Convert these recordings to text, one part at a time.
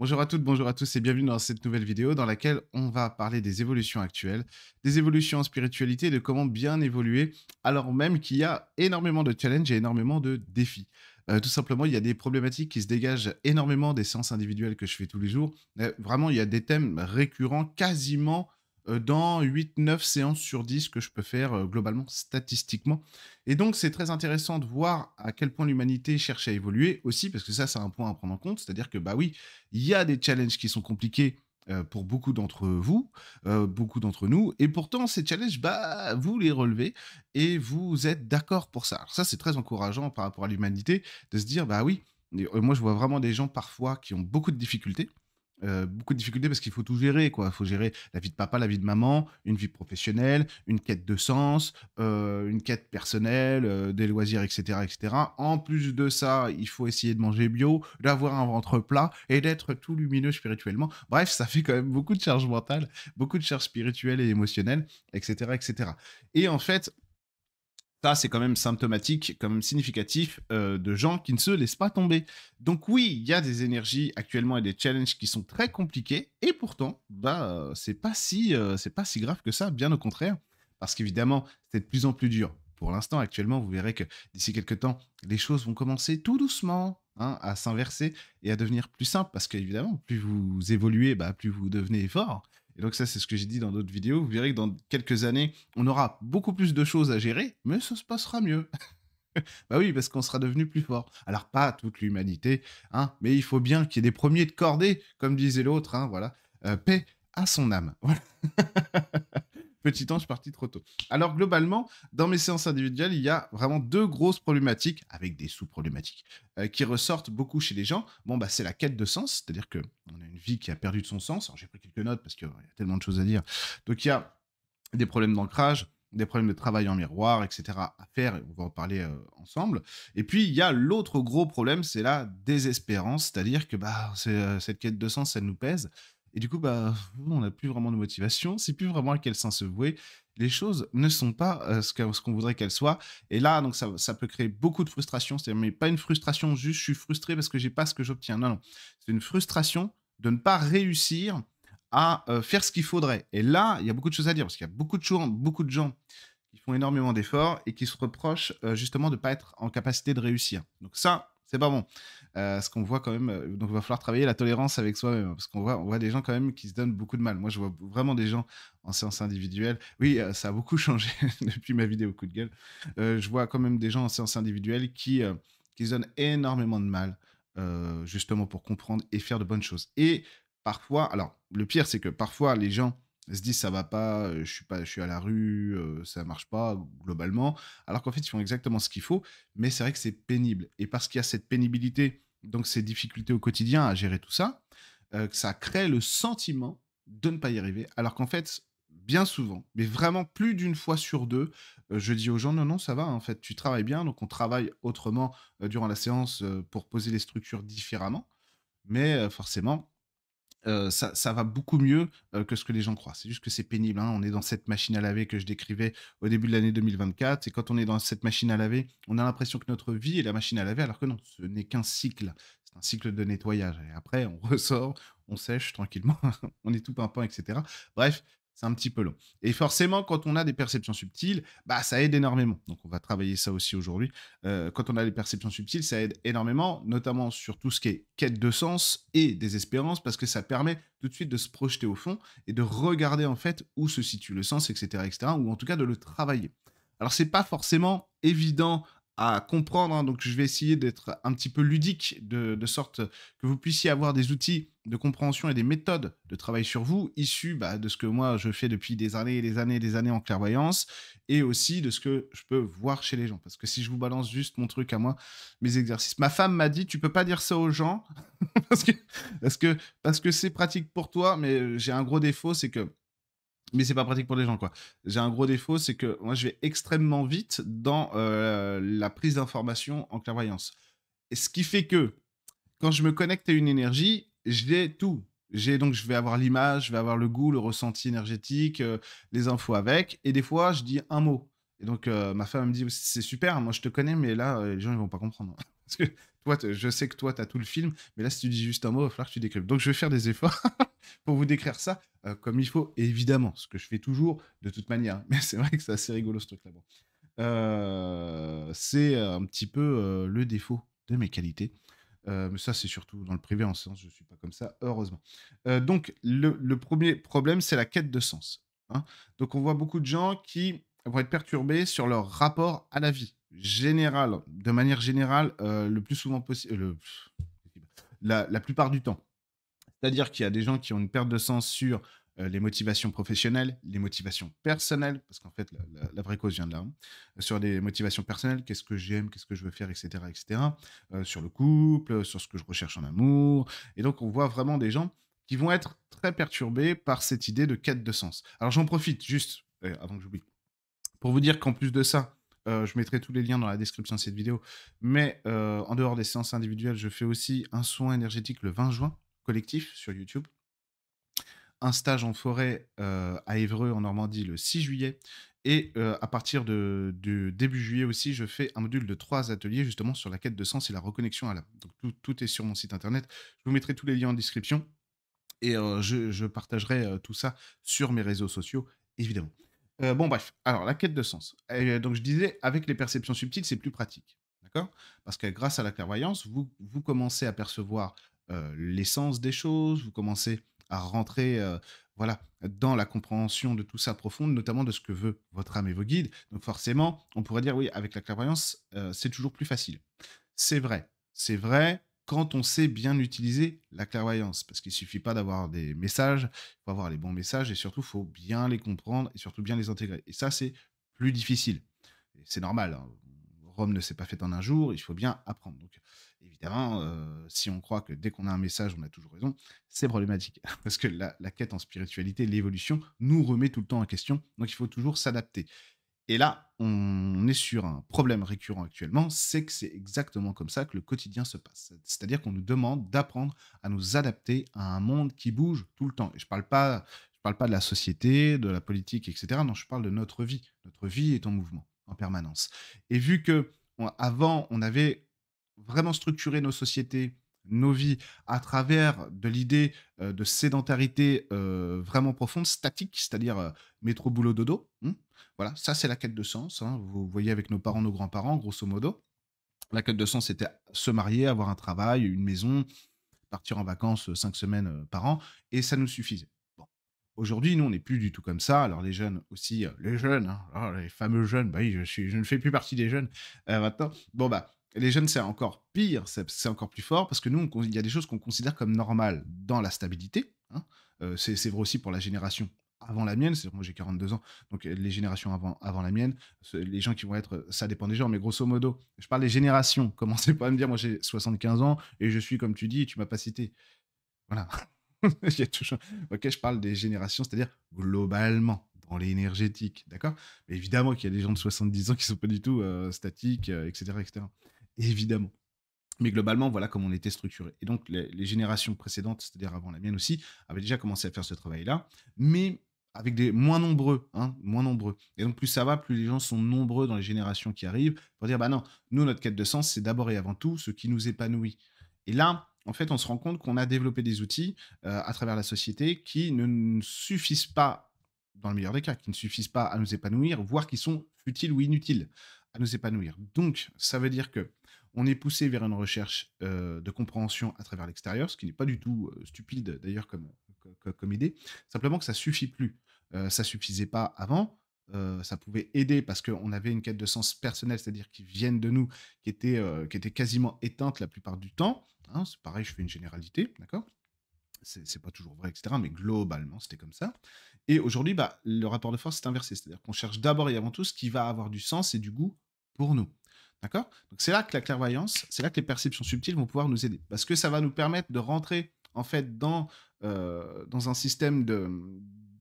Bonjour à toutes, bonjour à tous et bienvenue dans cette nouvelle vidéo dans laquelle on va parler des évolutions actuelles, des évolutions en spiritualité et de comment bien évoluer alors même qu'il y a énormément de challenges et énormément de défis. Tout simplement, il y a des problématiques qui se dégagent énormément des séances individuelles que je fais tous les jours. Vraiment, il y a des thèmes récurrents quasiment dans 8, 9 séances sur 10 que je peux faire globalement statistiquement. Et donc, c'est très intéressant de voir à quel point l'humanité cherche à évoluer aussi, parce que ça, c'est un point à prendre en compte. C'est-à-dire que, bah oui, il y a des challenges qui sont compliqués pour beaucoup d'entre vous, beaucoup d'entre nous, et pourtant ces challenges, bah, vous les relevez et vous êtes d'accord pour ça. Alors ça, c'est très encourageant par rapport à l'humanité de se dire, bah oui, moi je vois vraiment des gens parfois qui ont beaucoup de difficultés parce qu'il faut tout gérer, quoi. Il faut gérer la vie de papa, la vie de maman, une vie professionnelle, une quête de sens, une quête personnelle, des loisirs, et cetera, et cetera. En plus de ça, il faut essayer de manger bio, d'avoir un ventre plat et d'être tout lumineux spirituellement. Bref, ça fait quand même beaucoup de charge mentale, beaucoup de charge spirituelle et émotionnelle, et cetera, et cetera. Et en fait, ça, c'est quand même symptomatique, quand même significatif de gens qui ne se laissent pas tomber. Donc oui, il y a des énergies actuellement et des challenges qui sont très compliqués, et pourtant, bah, c'est pas si grave que ça, bien au contraire, parce qu'évidemment, c'est de plus en plus dur. Pour l'instant, actuellement, vous verrez que d'ici quelques temps, les choses vont commencer tout doucement hein, à s'inverser et à devenir plus simples, parce qu'évidemment, plus vous évoluez, bah, plus vous devenez fort. Et donc ça, c'est ce que j'ai dit dans d'autres vidéos. Vous verrez que dans quelques années, on aura beaucoup plus de choses à gérer, mais ça se passera mieux. Bah oui, parce qu'on sera devenu plus fort. Alors pas toute l'humanité, hein, mais il faut bien qu'il y ait des premiers de cordée, comme disait l'autre, hein, voilà. Paix à son âme. Voilà. Petit ange parti trop tôt. Alors globalement, dans mes séances individuelles, il y a vraiment deux grosses problématiques, avec des sous-problématiques, qui ressortent beaucoup chez les gens. Bon, bah c'est la quête de sens, c'est-à-dire que on a une vie qui a perdu de son sens. Alors j'ai pris quelques notes parce qu'il y a tellement de choses à dire. Donc il y a des problèmes d'ancrage, des problèmes de travail en miroir, etc. à faire, et on va en parler ensemble. Et puis, il y a l'autre gros problème, c'est la désespérance, c'est-à-dire que bah, cette quête de sens, elle nous pèse. Et du coup, bah, on n'a plus vraiment de motivation, c'est plus vraiment à quel sens se vouer. Les choses ne sont pas ce qu'on voudrait qu'elles soient. Et là, donc, ça peut créer beaucoup de frustration. C'est-à-dire, mais pas une frustration juste, je suis frustré parce que j'ai pas ce que j'obtiens. Non, non. C'est une frustration de ne pas réussir à faire ce qu'il faudrait. Et là, il y a beaucoup de choses à dire, parce qu'il y a beaucoup de gens qui font énormément d'efforts et qui se reprochent justement de ne pas être en capacité de réussir. Donc ça, c'est pas bon. Ce qu'on voit quand même, donc il va falloir travailler la tolérance avec soi-même, hein, parce on voit des gens quand même qui se donnent beaucoup de mal. Moi, je vois vraiment des gens en séance individuelle. Oui, ça a beaucoup changé depuis ma vidéo coup de gueule. Je vois quand même des gens en séance individuelle qui se donnent énormément de mal, justement pour comprendre et faire de bonnes choses. Et parfois, alors le pire, c'est que parfois les gens se disent ça va pas, je suis à la rue, ça marche pas globalement, alors qu'en fait ils font exactement ce qu'il faut, mais c'est vrai que c'est pénible. Et parce qu'il y a cette pénibilité, donc ces difficultés au quotidien à gérer tout ça, que ça crée le sentiment de ne pas y arriver, alors qu'en fait, bien souvent, mais vraiment plus d'une fois sur deux, je dis aux gens non, non, ça va, en fait, tu travailles bien, donc on travaille autrement durant la séance pour poser les structures différemment, mais forcément, ça va beaucoup mieux, que ce que les gens croient. C'est juste que c'est pénible, hein. On est dans cette machine à laver que je décrivais au début de l'année 2024 et quand on est dans cette machine à laver, on a l'impression que notre vie est la machine à laver alors que non, ce n'est qu'un cycle. C'est un cycle de nettoyage et après on ressort, on sèche tranquillement, on est tout pimpant et cetera. Bref, c'est un petit peu long et forcément quand on a des perceptions subtiles, bah, ça aide énormément. Donc on va travailler ça aussi aujourd'hui. Quand on a des perceptions subtiles, ça aide énormément, notamment sur tout ce qui est quête de sens et désespérance, parce que ça permet tout de suite de se projeter au fond et de regarder en fait où se situe le sens, etc., etc., ou en tout cas de le travailler. Alors c'est pas forcément évident à comprendre, hein, donc je vais essayer d'être un petit peu ludique, de sorte que vous puissiez avoir des outils de compréhension et des méthodes de travail sur vous, issus bah, de ce que moi je fais depuis des années et des années et des années en clairvoyance, et aussi de ce que je peux voir chez les gens. Parce que si je vous balance juste mon truc à moi, mes exercices. Ma femme m'a dit, tu peux pas dire ça aux gens, parce que parce que parce que c'est pratique pour toi, mais j'ai un gros défaut, c'est que mais c'est pas pratique pour les gens, quoi. J'ai un gros défaut, c'est que moi, je vais extrêmement vite dans la prise d'information en clairvoyance. Et ce qui fait que quand je me connecte à une énergie, j'ai tout. Donc je vais avoir l'image, je vais avoir le goût, le ressenti énergétique, les infos avec, et des fois je dis un mot. Et donc ma femme me dit c'est super, moi je te connais, mais là les gens ils vont pas comprendre parce que toi, je sais que toi, tu as tout le film, mais là, si tu dis juste un mot, il va falloir que tu décryptes. Donc, je vais faire des efforts pour vous décrire ça comme il faut, évidemment, ce que je fais toujours de toute manière. Mais c'est vrai que c'est assez rigolo ce truc-là. Bon. C'est un petit peu le défaut de mes qualités. Mais ça, c'est surtout dans le privé, en séance, je ne suis pas comme ça, heureusement. Donc, le premier problème, c'est la quête de sens, hein. Donc, on voit beaucoup de gens qui vont être perturbés sur leur rapport à la vie. Général, de manière générale, le plus souvent possible, la plupart du temps. C'est-à-dire qu'il y a des gens qui ont une perte de sens sur les motivations professionnelles, les motivations personnelles, parce qu'en fait, la vraie cause vient de là, hein. Sur les motivations personnelles, qu'est-ce que j'aime, qu'est-ce que je veux faire, etc. etc. Sur le couple, sur ce que je recherche en amour. Et donc, on voit vraiment des gens qui vont être très perturbés par cette idée de quête de sens. Alors, j'en profite juste, avant que j'oublie, pour vous dire qu'en plus de ça, je mettrai tous les liens dans la description de cette vidéo, mais en dehors des séances individuelles, je fais aussi un soin énergétique le 20 juin, collectif, sur YouTube. Un stage en forêt à Évreux, en Normandie, le 6 juillet. Et à partir du début juillet aussi, je fais un module de 3 ateliers justement sur la quête de sens et la reconnexion à l'âme. Donc tout est sur mon site internet. Je vous mettrai tous les liens en description et je partagerai tout ça sur mes réseaux sociaux, évidemment. Bon, bref, alors la quête de sens. Donc je disais, avec les perceptions subtiles, c'est plus pratique. D'accord. Parce que grâce à la clairvoyance, vous commencez à percevoir l'essence des choses, vous commencez à rentrer voilà, dans la compréhension de tout ça profonde, notamment de ce que veut votre âme et vos guides. Donc forcément, on pourrait dire, oui, avec la clairvoyance, c'est toujours plus facile. C'est vrai quand on sait bien utiliser la clairvoyance, parce qu'il suffit pas d'avoir des messages, il faut avoir les bons messages et surtout, il faut bien les comprendre et surtout bien les intégrer. Et ça, c'est plus difficile. Et c'est normal, hein. Rome ne s'est pas faite en un jour, il faut bien apprendre. Donc, évidemment, si on croit que dès qu'on a un message, on a toujours raison, c'est problématique. Parce que la quête en spiritualité, l'évolution, nous remet tout le temps en question. Donc, il faut toujours s'adapter. Et là, on est sur un problème récurrent actuellement, c'est que c'est exactement comme ça que le quotidien se passe. C'est-à-dire qu'on nous demande d'apprendre à nous adapter à un monde qui bouge tout le temps. Et je parle pas de la société, de la politique, etc. Non, je parle de notre vie. Notre vie est en mouvement, en permanence. Et vu que avant, on avait vraiment structuré nos sociétés, nos vies, à travers de l'idée de sédentarité vraiment profonde, statique, c'est-à-dire métro, boulot, dodo. Voilà, ça c'est la quête de sens, hein. Vous voyez avec nos parents, nos grands-parents, grosso modo. La quête de sens, c'était se marier, avoir un travail, une maison, partir en vacances 5 semaines par an, et ça nous suffisait. Bon. Aujourd'hui, nous, on n'est plus du tout comme ça. Alors les jeunes aussi, les jeunes, hein, les fameux jeunes, bah oui, je ne fais plus partie des jeunes maintenant. Bon, bah, les jeunes, c'est encore pire, c'est encore plus fort, parce que nous, il y a des choses qu'on considère comme normales dans la stabilité, hein. C'est vrai aussi pour la génération avant la mienne, c'est-à-dire moi j'ai 42 ans, donc les générations avant la mienne, les gens qui vont être, ça dépend des gens, mais grosso modo, je parle des générations. Commencez pas à me dire, moi j'ai 75 ans et je suis comme tu dis et tu m'as pas cité. Voilà. Il y a toujours... Ok, je parle des générations, c'est-à-dire globalement, dans l'énergétique, d'accord. Mais évidemment qu'il y a des gens de 70 ans qui sont pas du tout statiques, etc., etc. Évidemment. Mais globalement, voilà comment on était structuré. Et donc, les générations précédentes, c'est-à-dire avant la mienne aussi, avaient déjà commencé à faire ce travail-là, mais avec des moins nombreux, hein, moins nombreux. Et donc, plus ça va, plus les gens sont nombreux dans les générations qui arrivent pour dire, bah non, nous, notre quête de sens, c'est d'abord et avant tout ce qui nous épanouit. Et là, en fait, on se rend compte qu'on a développé des outils à travers la société qui ne suffisent pas, dans le meilleur des cas, qui ne suffisent pas à nous épanouir, voire qui sont futiles ou inutiles à nous épanouir. Donc, ça veut dire que on est poussé vers une recherche de compréhension à travers l'extérieur, ce qui n'est pas du tout stupide d'ailleurs comme idée. Simplement que ça suffit plus. Ça suffisait pas avant. Ça pouvait aider parce qu'on avait une quête de sens personnel, c'est-à-dire qui viennent de nous, qui était quasiment éteinte la plupart du temps, hein. C'est pareil, je fais une généralité, d'accord. C'est pas toujours vrai, etc. Mais globalement, c'était comme ça. Et aujourd'hui, bah, le rapport de force est inversé. C'est-à-dire qu'on cherche d'abord et avant tout ce qui va avoir du sens et du goût pour nous. D'accord. Donc c'est là que la clairvoyance, c'est là que les perceptions subtiles vont pouvoir nous aider. Parce que ça va nous permettre de rentrer en fait dans un système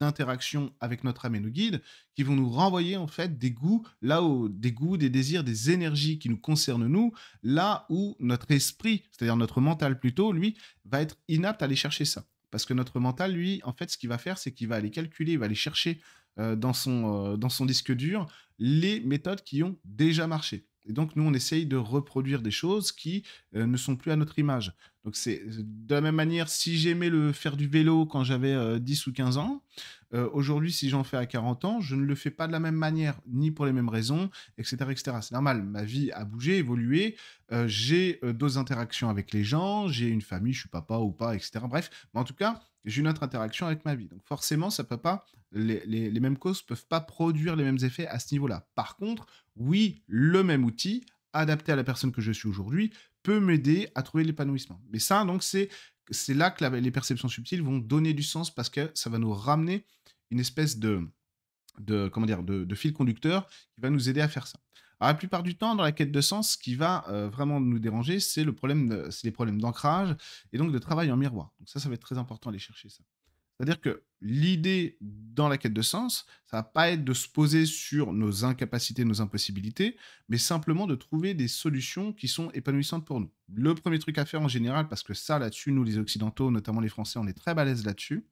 d'interaction avec notre âme et nos guides qui vont nous renvoyer en fait des goûts, là où des goûts, des désirs, des énergies qui nous concernent nous, là où notre esprit, c'est-à-dire notre mental plutôt, lui, va être inapte à aller chercher ça. Parce que notre mental, lui, en fait, ce qu'il va faire, c'est qu'il va aller calculer, il va aller chercher dans son disque dur les méthodes qui ont déjà marché. Et donc, nous, on essaye de reproduire des choses qui ne sont plus à notre image. Donc, c'est de la même manière, si j'aimais faire du vélo quand j'avais 10 ou 15 ans, aujourd'hui, si j'en fais à 40 ans, je ne le fais pas de la même manière, ni pour les mêmes raisons, etc. etc. C'est normal, ma vie a bougé, évolué, j'ai d'autres interactions avec les gens, j'ai une famille, je suis papa ou pas, etc. Bref, mais en tout cas, j'ai une autre interaction avec ma vie. Donc forcément, ça peut pas, les mêmes causes peuvent pas produire les mêmes effets à ce niveau-là. Par contre, oui, le même outil, adapté à la personne que je suis aujourd'hui, peut m'aider à trouver l'épanouissement. Mais ça, donc, c'est là que les perceptions subtiles vont donner du sens parce que ça va nous ramener une espèce comment dire, de fil conducteur qui va nous aider à faire ça. Alors, la plupart du temps, dans la quête de sens, ce qui va vraiment nous déranger, c'est c'est les problèmes d'ancrage et donc de travail en miroir. Donc ça va être très important d'aller chercher ça. C'est-à-dire que l'idée dans la quête de sens, ça va pas être de se poser sur nos incapacités, nos impossibilités, mais simplement de trouver des solutions qui sont épanouissantes pour nous. Le premier truc à faire en général, parce que ça, là-dessus, nous, les Occidentaux, notamment les Français, on est très balèzes là-dessus,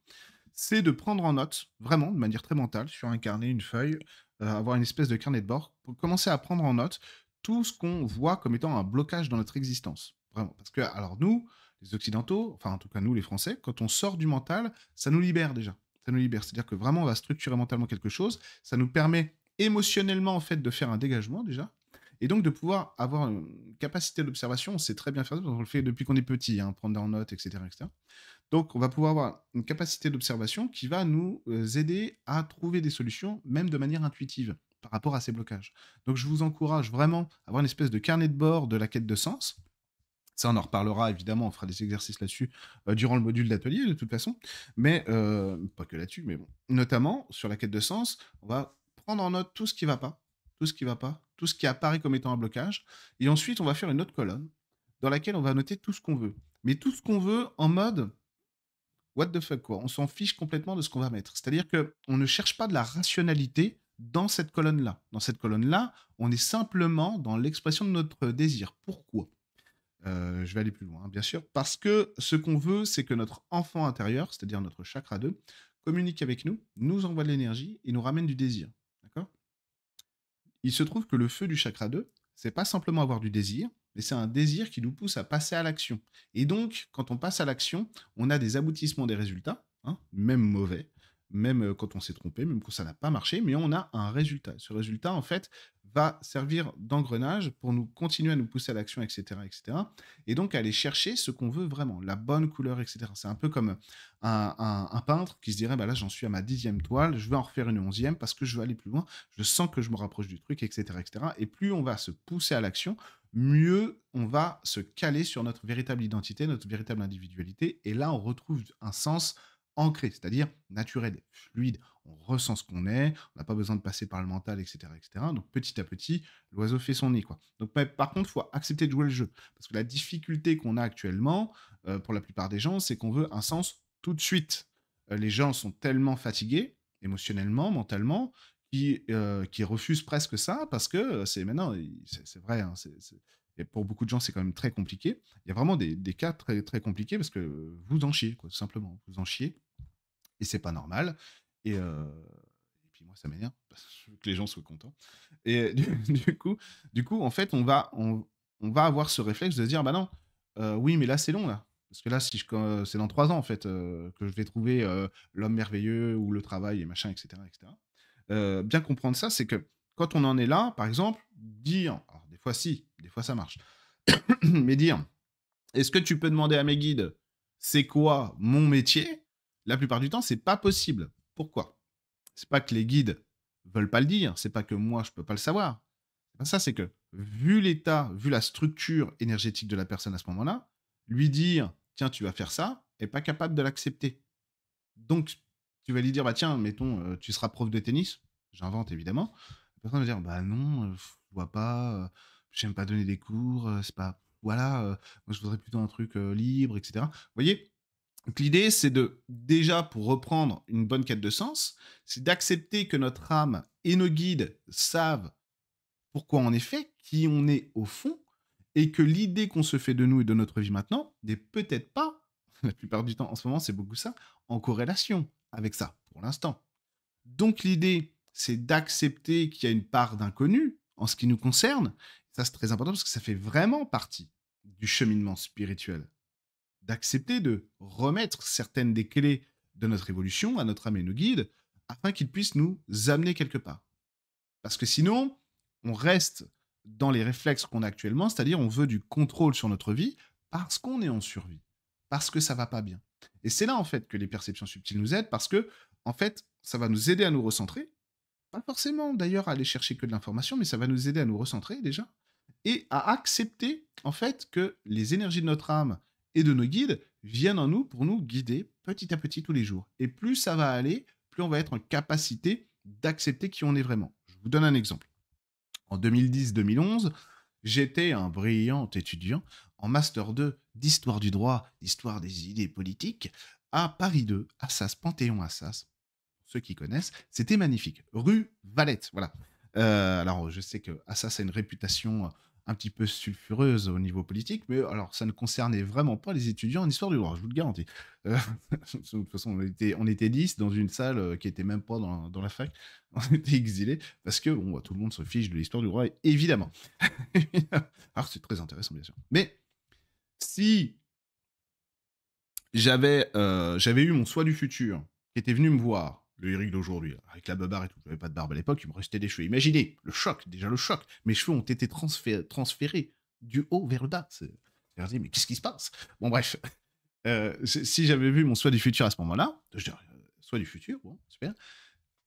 c'est de prendre en note, vraiment, de manière très mentale, sur un carnet, une feuille, avoir une espèce de carnet de bord, pour commencer à prendre en note tout ce qu'on voit comme étant un blocage dans notre existence. Vraiment. Parce que, alors nous, les Occidentaux, enfin en tout cas nous les Français, quand on sort du mental, ça nous libère déjà. Ça nous libère. C'est-à-dire que vraiment on va structurer mentalement quelque chose, ça nous permet émotionnellement en fait de faire un dégagement déjà, et donc de pouvoir avoir une capacité d'observation, on sait très bien faire ça, parce qu'on le fait depuis qu'on est petit, hein, prendre en note, etc., etc. Donc, on va pouvoir avoir une capacité d'observation qui va nous aider à trouver des solutions, même de manière intuitive, par rapport à ces blocages. Donc, je vous encourage vraiment à avoir une espèce de carnet de bord de la quête de sens. Ça, on en reparlera évidemment, on fera des exercices là-dessus durant le module d'atelier de toute façon, mais pas que là-dessus, mais bon. Notamment sur la quête de sens, on va prendre en note tout ce qui va pas, tout ce qui va pas, tout ce qui apparaît comme étant un blocage, et ensuite on va faire une autre colonne dans laquelle on va noter tout ce qu'on veut. Mais tout ce qu'on veut en mode what the fuck, quoi. On s'en fiche complètement de ce qu'on va mettre. C'est-à-dire que on ne cherche pas de la rationalité dans cette colonne-là. Dans cette colonne-là, on est simplement dans l'expression de notre désir. Pourquoi? Je vais aller plus loin, hein, bien sûr. Parce que ce qu'on veut, c'est que notre enfant intérieur, c'est-à-dire notre chakra 2, communique avec nous, nous envoie de l'énergie et nous ramène du désir. D'accord? Il se trouve que le feu du chakra 2, c'est pas simplement avoir du désir, mais c'est un désir qui nous pousse à passer à l'action. Et donc, quand on passe à l'action, on a des aboutissements des résultats, hein, même mauvais, même quand on s'est trompé, même quand ça n'a pas marché, mais on a un résultat. Ce résultat, en fait, va servir d'engrenage pour nous continuer à nous pousser à l'action, etc., etc. Et donc aller chercher ce qu'on veut vraiment, la bonne couleur, etc. C'est un peu comme un peintre qui se dirait, bah là, j'en suis à ma 10e toile, je vais en refaire une 11e parce que je veux aller plus loin, je sens que je me rapproche du truc, etc., etc. Et plus on va se pousser à l'action, mieux on va se caler sur notre véritable identité, notre véritable individualité. Et là, on retrouve un sens ancré, c'est-à-dire naturel, fluide. On ressent ce qu'on est, on n'a pas besoin de passer par le mental, etc., etc. Donc petit à petit, l'oiseau fait son nid, quoi. Donc par contre, il faut accepter de jouer le jeu. Parce que la difficulté qu'on a actuellement, pour la plupart des gens, c'est qu'on veut un sens tout de suite. Les gens sont tellement fatigués, émotionnellement, mentalement, qui refusent presque ça parce que c'est maintenant, c'est vrai, hein, et pour beaucoup de gens, c'est quand même très compliqué. Il y a vraiment des cas très, très compliqués parce que vous en chiez, quoi, tout simplement. Vous en chiez et c'est pas normal. Et puis moi, ça m'énerve parce que je veux que les gens soient contents. Et du coup, en fait, on va avoir ce réflexe de se dire, bah non, oui, mais là, c'est long, là. Parce que là, si c'est dans 3 ans, en fait, que je vais trouver l'homme merveilleux ou le travail et machin, etc., etc. Bien comprendre ça, c'est que quand on en est là, par exemple, dire, alors des fois si, des fois ça marche, mais dire, est-ce que tu peux demander à mes guides, c'est quoi mon métier? La plupart du temps, c'est pas possible. Pourquoi? C'est pas que les guides veulent pas le dire, c'est pas que moi je peux pas le savoir. C'est pas ça, c'est que vu l'état, vu la structure énergétique de la personne à ce moment-là, lui dire tiens, tu vas faire ça, est pas capable de l'accepter. Donc, tu vas lui dire bah tiens, mettons, tu seras prof de tennis, j'invente évidemment. La personne va dire bah non, je vois pas, j'aime pas donner des cours, c'est pas voilà, moi je voudrais plutôt un truc libre, etc. Vous voyez, donc l'idée, c'est de déjà, pour reprendre une bonne quête de sens, c'est d'accepter que notre âme et nos guides savent pourquoi on est fait, qui on est au fond, et que l'idée qu'on se fait de nous et de notre vie maintenant n'est peut-être pas, la plupart du temps en ce moment, c'est beaucoup ça, en corrélation avec ça, pour l'instant. Donc l'idée, c'est d'accepter qu'il y a une part d'inconnu en ce qui nous concerne, Ça, c'est très important parce que ça fait vraiment partie du cheminement spirituel. D'accepter de remettre certaines des clés de notre évolution à notre âme et nos guides afin qu'ils puissent nous amener quelque part. Parce que sinon, on reste dans les réflexes qu'on a actuellement, c'est-à-dire on veut du contrôle sur notre vie parce qu'on est en survie, parce que ça va pas bien. Et c'est là en fait que les perceptions subtiles nous aident parce que en fait, ça va nous aider à nous recentrer, pas forcément d'ailleurs à aller chercher que de l'information, mais ça va nous aider à nous recentrer déjà et à accepter en fait que les énergies de notre âme et de nos guides viennent en nous pour nous guider petit à petit tous les jours. Et plus ça va aller, plus on va être en capacité d'accepter qui on est vraiment. Je vous donne un exemple. En 2010-2011, j'étais un brillant étudiant en Master 2 d'Histoire du droit, Histoire des idées politiques, à Paris 2, Assas, Panthéon-Assas. Pour ceux qui connaissent, c'était magnifique. Rue Valette, voilà. Alors, je sais que Assas a une réputation un petit peu sulfureuse au niveau politique, mais alors ça ne concernait vraiment pas les étudiants en histoire du droit, je vous le garantis. Euh, de toute façon, on était 10 dans une salle qui était même pas dans la fac. On était exilés parce que bon, bah, tout le monde se fiche de l'histoire du droit, évidemment. Alors c'est très intéressant, bien sûr. Mais si j'avais eu mon soi du futur qui était venu me voir, le Eric d'aujourd'hui, avec la beubare et tout, j'avais pas de barbe à l'époque, il me restait des cheveux. Imaginez, le choc, déjà le choc. Mes cheveux ont été transférés du haut vers le bas. Je me dis, mais qu'est-ce qui se passe? Bon, bref. Si j'avais vu mon soi du futur à ce moment-là, je dirais, soi du futur, bon, super.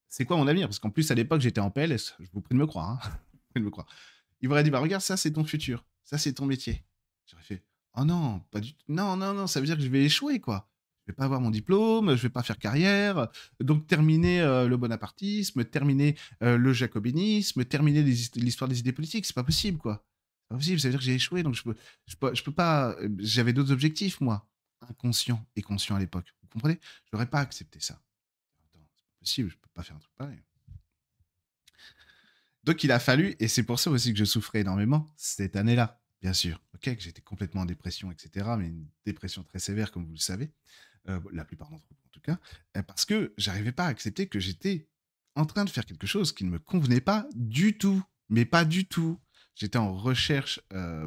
C'est quoi mon avenir? Parce qu'en plus, à l'époque, j'étais en PLS. Je vous prie de me croire. Hein. Je vous prie de me croire. Il m'aurait dit, bah regarde, ça, c'est ton futur. Ça, c'est ton métier. J'aurais fait, oh non, pas du tout. Non, non, non, ça veut dire que je vais échouer, quoi. Je vais pas avoir mon diplôme, je vais pas faire carrière. Donc, terminer le bonapartisme, terminer le jacobinisme, terminer l'histoire des idées politiques, c'est pas possible, quoi. C'est pas possible, ça veut dire que j'ai échoué. Donc, je peux pas. J'avais d'autres objectifs, moi. Inconscient et conscient à l'époque. Vous comprenez? Je n'aurais pas accepté ça. Attends, c'est pas possible, je peux pas faire un truc pareil. Donc il a fallu, et c'est pour ça aussi que je souffrais énormément cette année-là, bien sûr. Ok, que j'étais complètement en dépression, etc. Mais une dépression très sévère, comme vous le savez, la plupart d'entre vous en tout cas, parce que j'arrivais pas à accepter que j'étais en train de faire quelque chose qui ne me convenait pas du tout, mais pas du tout. J'étais en recherche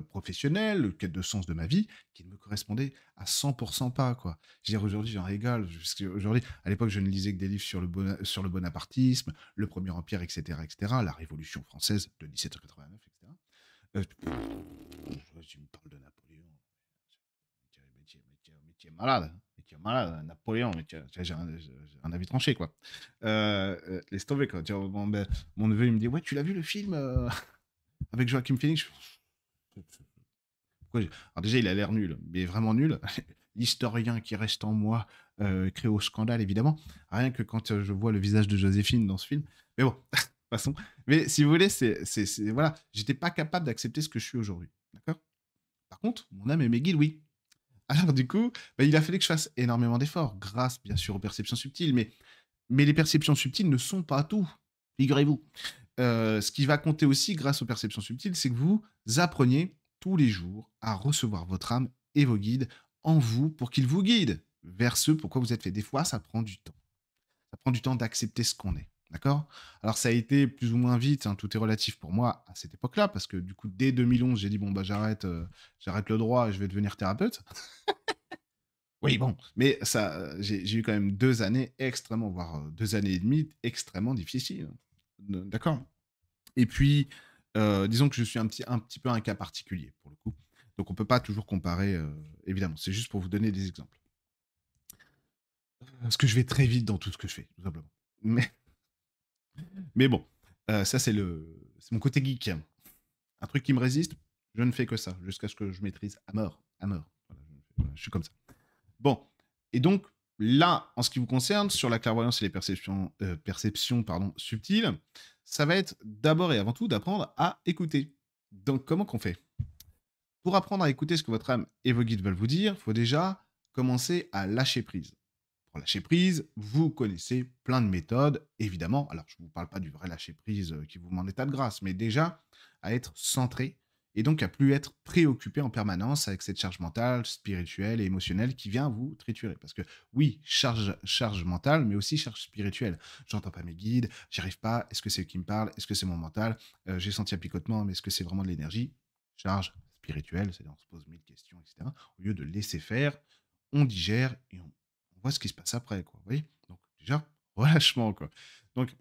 professionnelle, quête de sens de ma vie, qui ne me correspondait à 100% pas, quoi. Je veux dire, aujourd'hui, j'en rigole. Aujourd'hui, à l'époque, je ne lisais que des livres sur le bonapartisme, le Premier Empire, etc., etc., la Révolution française de 1789, etc. Tu me parles de Napoléon. Mais tu es malade. Mais tu es malade, Napoléon. Mais j'ai un avis tranché, quoi. Laisse tomber, quoi. Bon, ben, mon neveu, il me dit, ouais, tu l'as vu le film avec Joachim Phoenix? Alors déjà, il a l'air nul, mais vraiment nul. L'historien qui reste en moi crée au scandale, évidemment. Rien que quand je vois le visage de Joséphine dans ce film. Mais bon, passons. Mais si vous voulez, voilà, j'étais pas capable d'accepter ce que je suis aujourd'hui. D'accord? Par contre, mon âme et mes guides, oui. Alors du coup, bah, il a fallu que je fasse énormément d'efforts, grâce bien sûr aux perceptions subtiles, mais les perceptions subtiles ne sont pas tout, figurez-vous. Ce qui va compter aussi grâce aux perceptions subtiles, c'est que vous appreniez tous les jours à recevoir votre âme et vos guides en vous pour qu'ils vous guident vers ce pourquoi vous êtes fait. Des fois, ça prend du temps. Ça prend du temps d'accepter ce qu'on est. D'accord? Alors, ça a été plus ou moins vite, hein, tout est relatif pour moi à cette époque-là, parce que du coup, dès 2011, j'ai dit, bon, bah, j'arrête le droit et je vais devenir thérapeute. Oui, bon, mais ça, j'ai eu quand même 2 années extrêmement, voire 2 années et demie extrêmement difficiles. D'accord? Et puis, disons que je suis un petit peu un cas particulier, pour le coup. Donc on peut pas toujours comparer, évidemment. C'est juste pour vous donner des exemples. Parce que je vais très vite dans tout ce que je fais, tout simplement. Mais bon, ça c'est mon côté geek. Un truc qui me résiste, je ne fais que ça, jusqu'à ce que je maîtrise à mort, à mort. Voilà, je suis comme ça. Bon, et donc là, en ce qui vous concerne, sur la clairvoyance et les perceptions pardon, subtiles, ça va être d'abord et avant tout d'apprendre à écouter. Donc comment qu'on fait? Pour apprendre à écouter ce que votre âme et vos guides veulent vous dire, il faut déjà commencer à lâcher prise. Pour lâcher prise, vous connaissez plein de méthodes, évidemment. Alors, je ne vous parle pas du vrai lâcher prise qui vous met en état de grâce, mais déjà à être centré et donc à plus être préoccupé en permanence avec cette charge mentale, spirituelle et émotionnelle qui vient vous triturer. Parce que oui, charge mentale, mais aussi charge spirituelle. J'entends pas mes guides, j'y arrive pas, est-ce que c'est eux qui me parlent, est-ce que c'est mon mental, j'ai senti un picotement, mais est-ce que c'est vraiment de l'énergie? Charge spirituelle, c'est-à-dire on se pose mille questions, etc. Au lieu de laisser faire, on digère et on voit ce qui se passe après, quoi. Vous voyez? Donc déjà, relâchement, quoi. Donc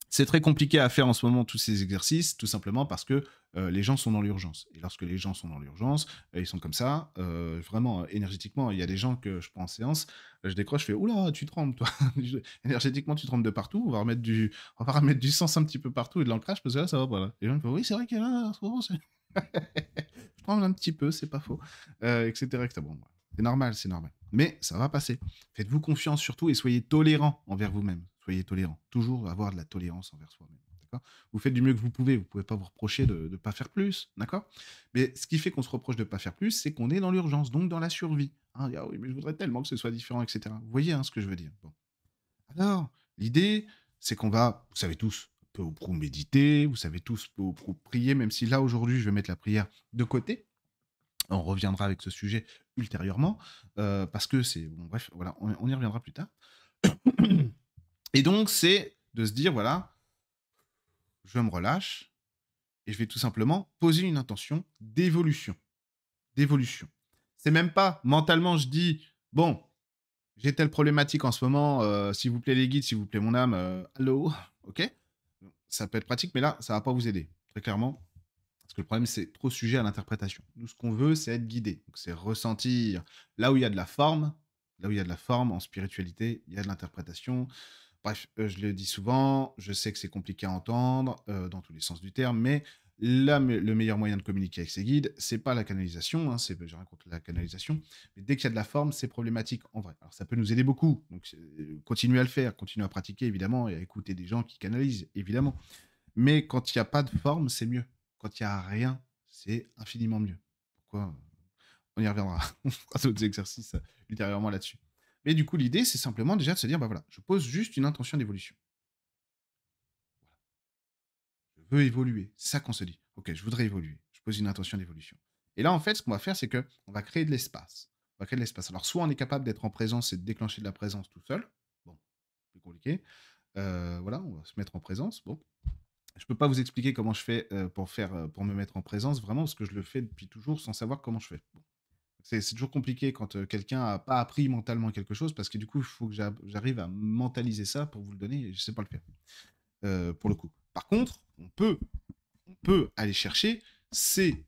c'est très compliqué à faire en ce moment tous ces exercices, tout simplement parce que les gens sont dans l'urgence. Et lorsque les gens sont dans l'urgence, ils sont comme ça, vraiment énergétiquement. Il y a des gens que je prends en séance, je décroche, je fais: «Oula, tu trembles toi, énergétiquement tu trembles de partout, on va remettre du sens un petit peu partout et de l'ancrage parce que là ça va pas là». Les gens ils font: «Oui c'est vrai que là en ce moment c'est je tremble un petit peu, c'est pas faux», et cetera, et cetera. Bon, voilà. C'est normal, c'est normal. Mais ça va passer. Faites-vous confiance surtout et soyez tolérants envers vous-même. Soyez tolérants. Toujours avoir de la tolérance envers soi-même. D'accord? Vous faites du mieux que vous pouvez. Vous pouvez pas vous reprocher de ne pas faire plus. D'accord? Mais ce qui fait qu'on se reproche de ne pas faire plus, c'est qu'on est dans l'urgence, donc dans la survie. Hein, ah oui, mais je voudrais tellement que ce soit différent, etc. Vous voyez hein, ce que je veux dire? Bon. Alors, l'idée, c'est qu'on va, vous savez tous, peu ou prou méditer, vous savez tous, peu ou prou prier, même si là, aujourd'hui, je vais mettre la prière de côté. On reviendra avec ce sujet ultérieurement, parce que c'est bon bref, voilà, on y reviendra plus tard. Et donc c'est de se dire: «Voilà, je me relâche et je vais tout simplement poser une intention d'évolution, d'évolution». C'est même pas mentalement je dis: «Bon, j'ai telle problématique en ce moment, s'il vous plaît les guides, s'il vous plaît mon âme, allô?» OK? Ça peut être pratique, mais là, ça va pas vous aider, très clairement. Parce que le problème, c'est trop sujet à l'interprétation. Nous, ce qu'on veut, c'est être guidé. Donc, c'est ressentir là où il y a de la forme, là où il y a de la forme en spiritualité, il y a de l'interprétation. Bref, je le dis souvent, je sais que c'est compliqué à entendre dans tous les sens du terme, mais le meilleur moyen de communiquer avec ses guides, c'est pas la canalisation, hein, je raconte la canalisation, mais dès qu'il y a de la forme, c'est problématique en vrai. Alors ça peut nous aider beaucoup, donc continuez à le faire, continuez à pratiquer évidemment et à écouter des gens qui canalisent évidemment. Mais quand il y a pas de forme, c'est mieux. Quand il y a rien, c'est infiniment mieux. Pourquoi? On y reviendra. On fera d'autres exercices, ultérieurement là-dessus. Mais du coup, l'idée, c'est simplement déjà de se dire: «Bah, voilà, je pose juste une intention d'évolution. Je veux évoluer». C'est ça qu'on se dit. «OK, je voudrais évoluer. Je pose une intention d'évolution». Et là, en fait, ce qu'on va faire, c'est que on va créer de l'espace. On va créer de l'espace. Alors soit on est capable d'être en présence et de déclencher de la présence tout seul. Bon, plus compliqué. Voilà, on va se mettre en présence. Bon. Je peux pas vous expliquer comment je fais, pour me mettre en présence vraiment parce que je le fais depuis toujours sans savoir comment je fais. Bon, c'est toujours compliqué quand, quelqu'un a pas appris mentalement quelque chose parce que du coup, il faut que j'arrive à mentaliser ça pour vous le donner et je sais pas le faire, pour le coup. Par contre, on peut aller chercher ces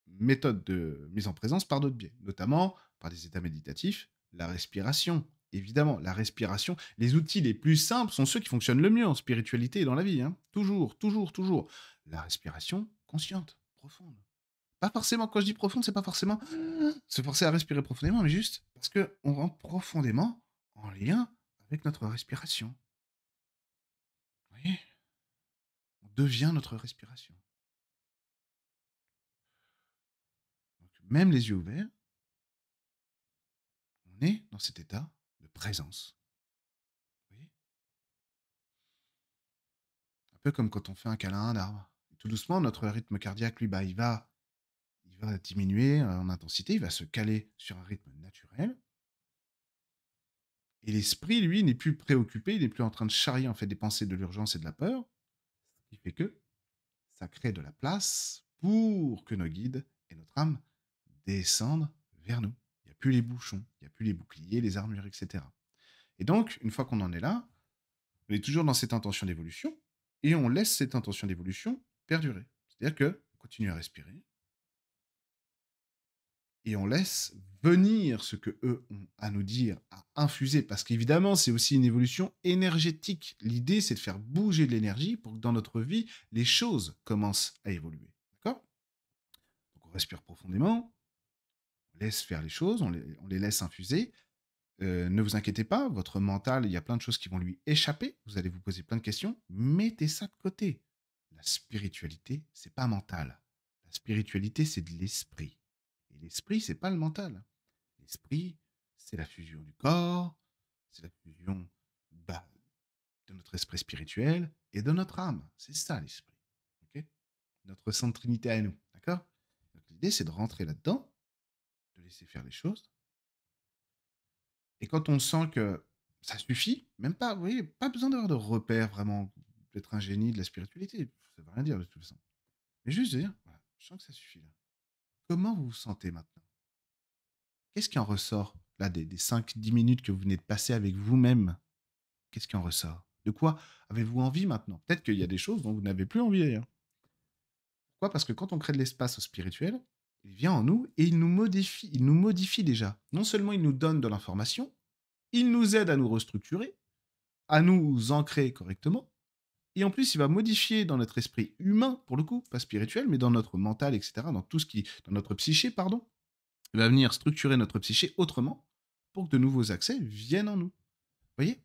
méthode de mise en présence par d'autres biais, notamment par des états méditatifs, la respiration. Évidemment, la respiration, les outils les plus simples sont ceux qui fonctionnent le mieux en spiritualité et dans la vie. Hein. Toujours, toujours, toujours. La respiration consciente, profonde. Pas forcément, quand je dis profonde, c'est pas forcément se forcer à respirer profondément, mais juste parce qu'on rentre profondément en lien avec notre respiration. Vous voyez? On devient notre respiration. Donc, même les yeux ouverts, on est dans cet état de présence. Vous voyez? Un peu comme quand on fait un câlin à un arbre. Et tout doucement, notre rythme cardiaque, lui, bah, il va diminuer en intensité, il va se caler sur un rythme naturel. Et l'esprit, lui, n'est plus préoccupé, il n'est plus en train de charrier en fait des pensées de l'urgence et de la peur, ce qui fait que ça crée de la place pour que nos guides et notre âme descendent vers nous. Il n'y a plus les bouchons, il n'y a plus les boucliers, les armures, etc. Et donc, une fois qu'on en est là, on est toujours dans cette intention d'évolution et on laisse cette intention d'évolution perdurer. C'est-à-dire que on continue à respirer et on laisse venir ce que eux ont à nous dire, à infuser, parce qu'évidemment, c'est aussi une évolution énergétique. L'idée, c'est de faire bouger de l'énergie pour que dans notre vie, les choses commencent à évoluer. D'accord? Donc, on respire profondément, on laisse faire les choses, on les laisse infuser. Ne vous inquiétez pas, votre mental, il y a plein de choses qui vont lui échapper. Vous allez vous poser plein de questions. Mettez ça de côté. La spiritualité, c'est pas mental. La spiritualité, c'est de l'esprit. Et l'esprit, c'est pas le mental. L'esprit, c'est la fusion du corps, c'est la fusion bah, de notre esprit spirituel et de notre âme. C'est ça l'esprit. Ok? Notre sainte trinité à nous. D'accord? L'idée, c'est de rentrer là-dedans, de laisser faire les choses. Et quand on sent que ça suffit, même pas, vous voyez, pas besoin d'avoir de repères vraiment, d'être un génie de la spiritualité. Ça veut rien dire de toute façon. Mais juste de dire, voilà, je sens que ça suffit là. Comment vous vous sentez maintenant? Qu'est-ce qui en ressort là des 5-10 minutes que vous venez de passer avec vous-même? Qu'est-ce qui en ressort? De quoi avez-vous envie maintenant? Peut-être qu'il y a des choses dont vous n'avez plus envie d'ailleurs. Pourquoi? Parce que quand on crée de l'espace au spirituel, il vient en nous et il nous modifie. Il nous modifie déjà. Non seulement il nous donne de l'information, il nous aide à nous restructurer, à nous ancrer correctement. Et en plus, il va modifier dans notre esprit humain, pour le coup, pas spirituel, mais dans notre mental, etc., dans tout ce qui, dans notre psyché, pardon. Il va venir structurer notre psyché autrement pour que de nouveaux accès viennent en nous. Vous voyez?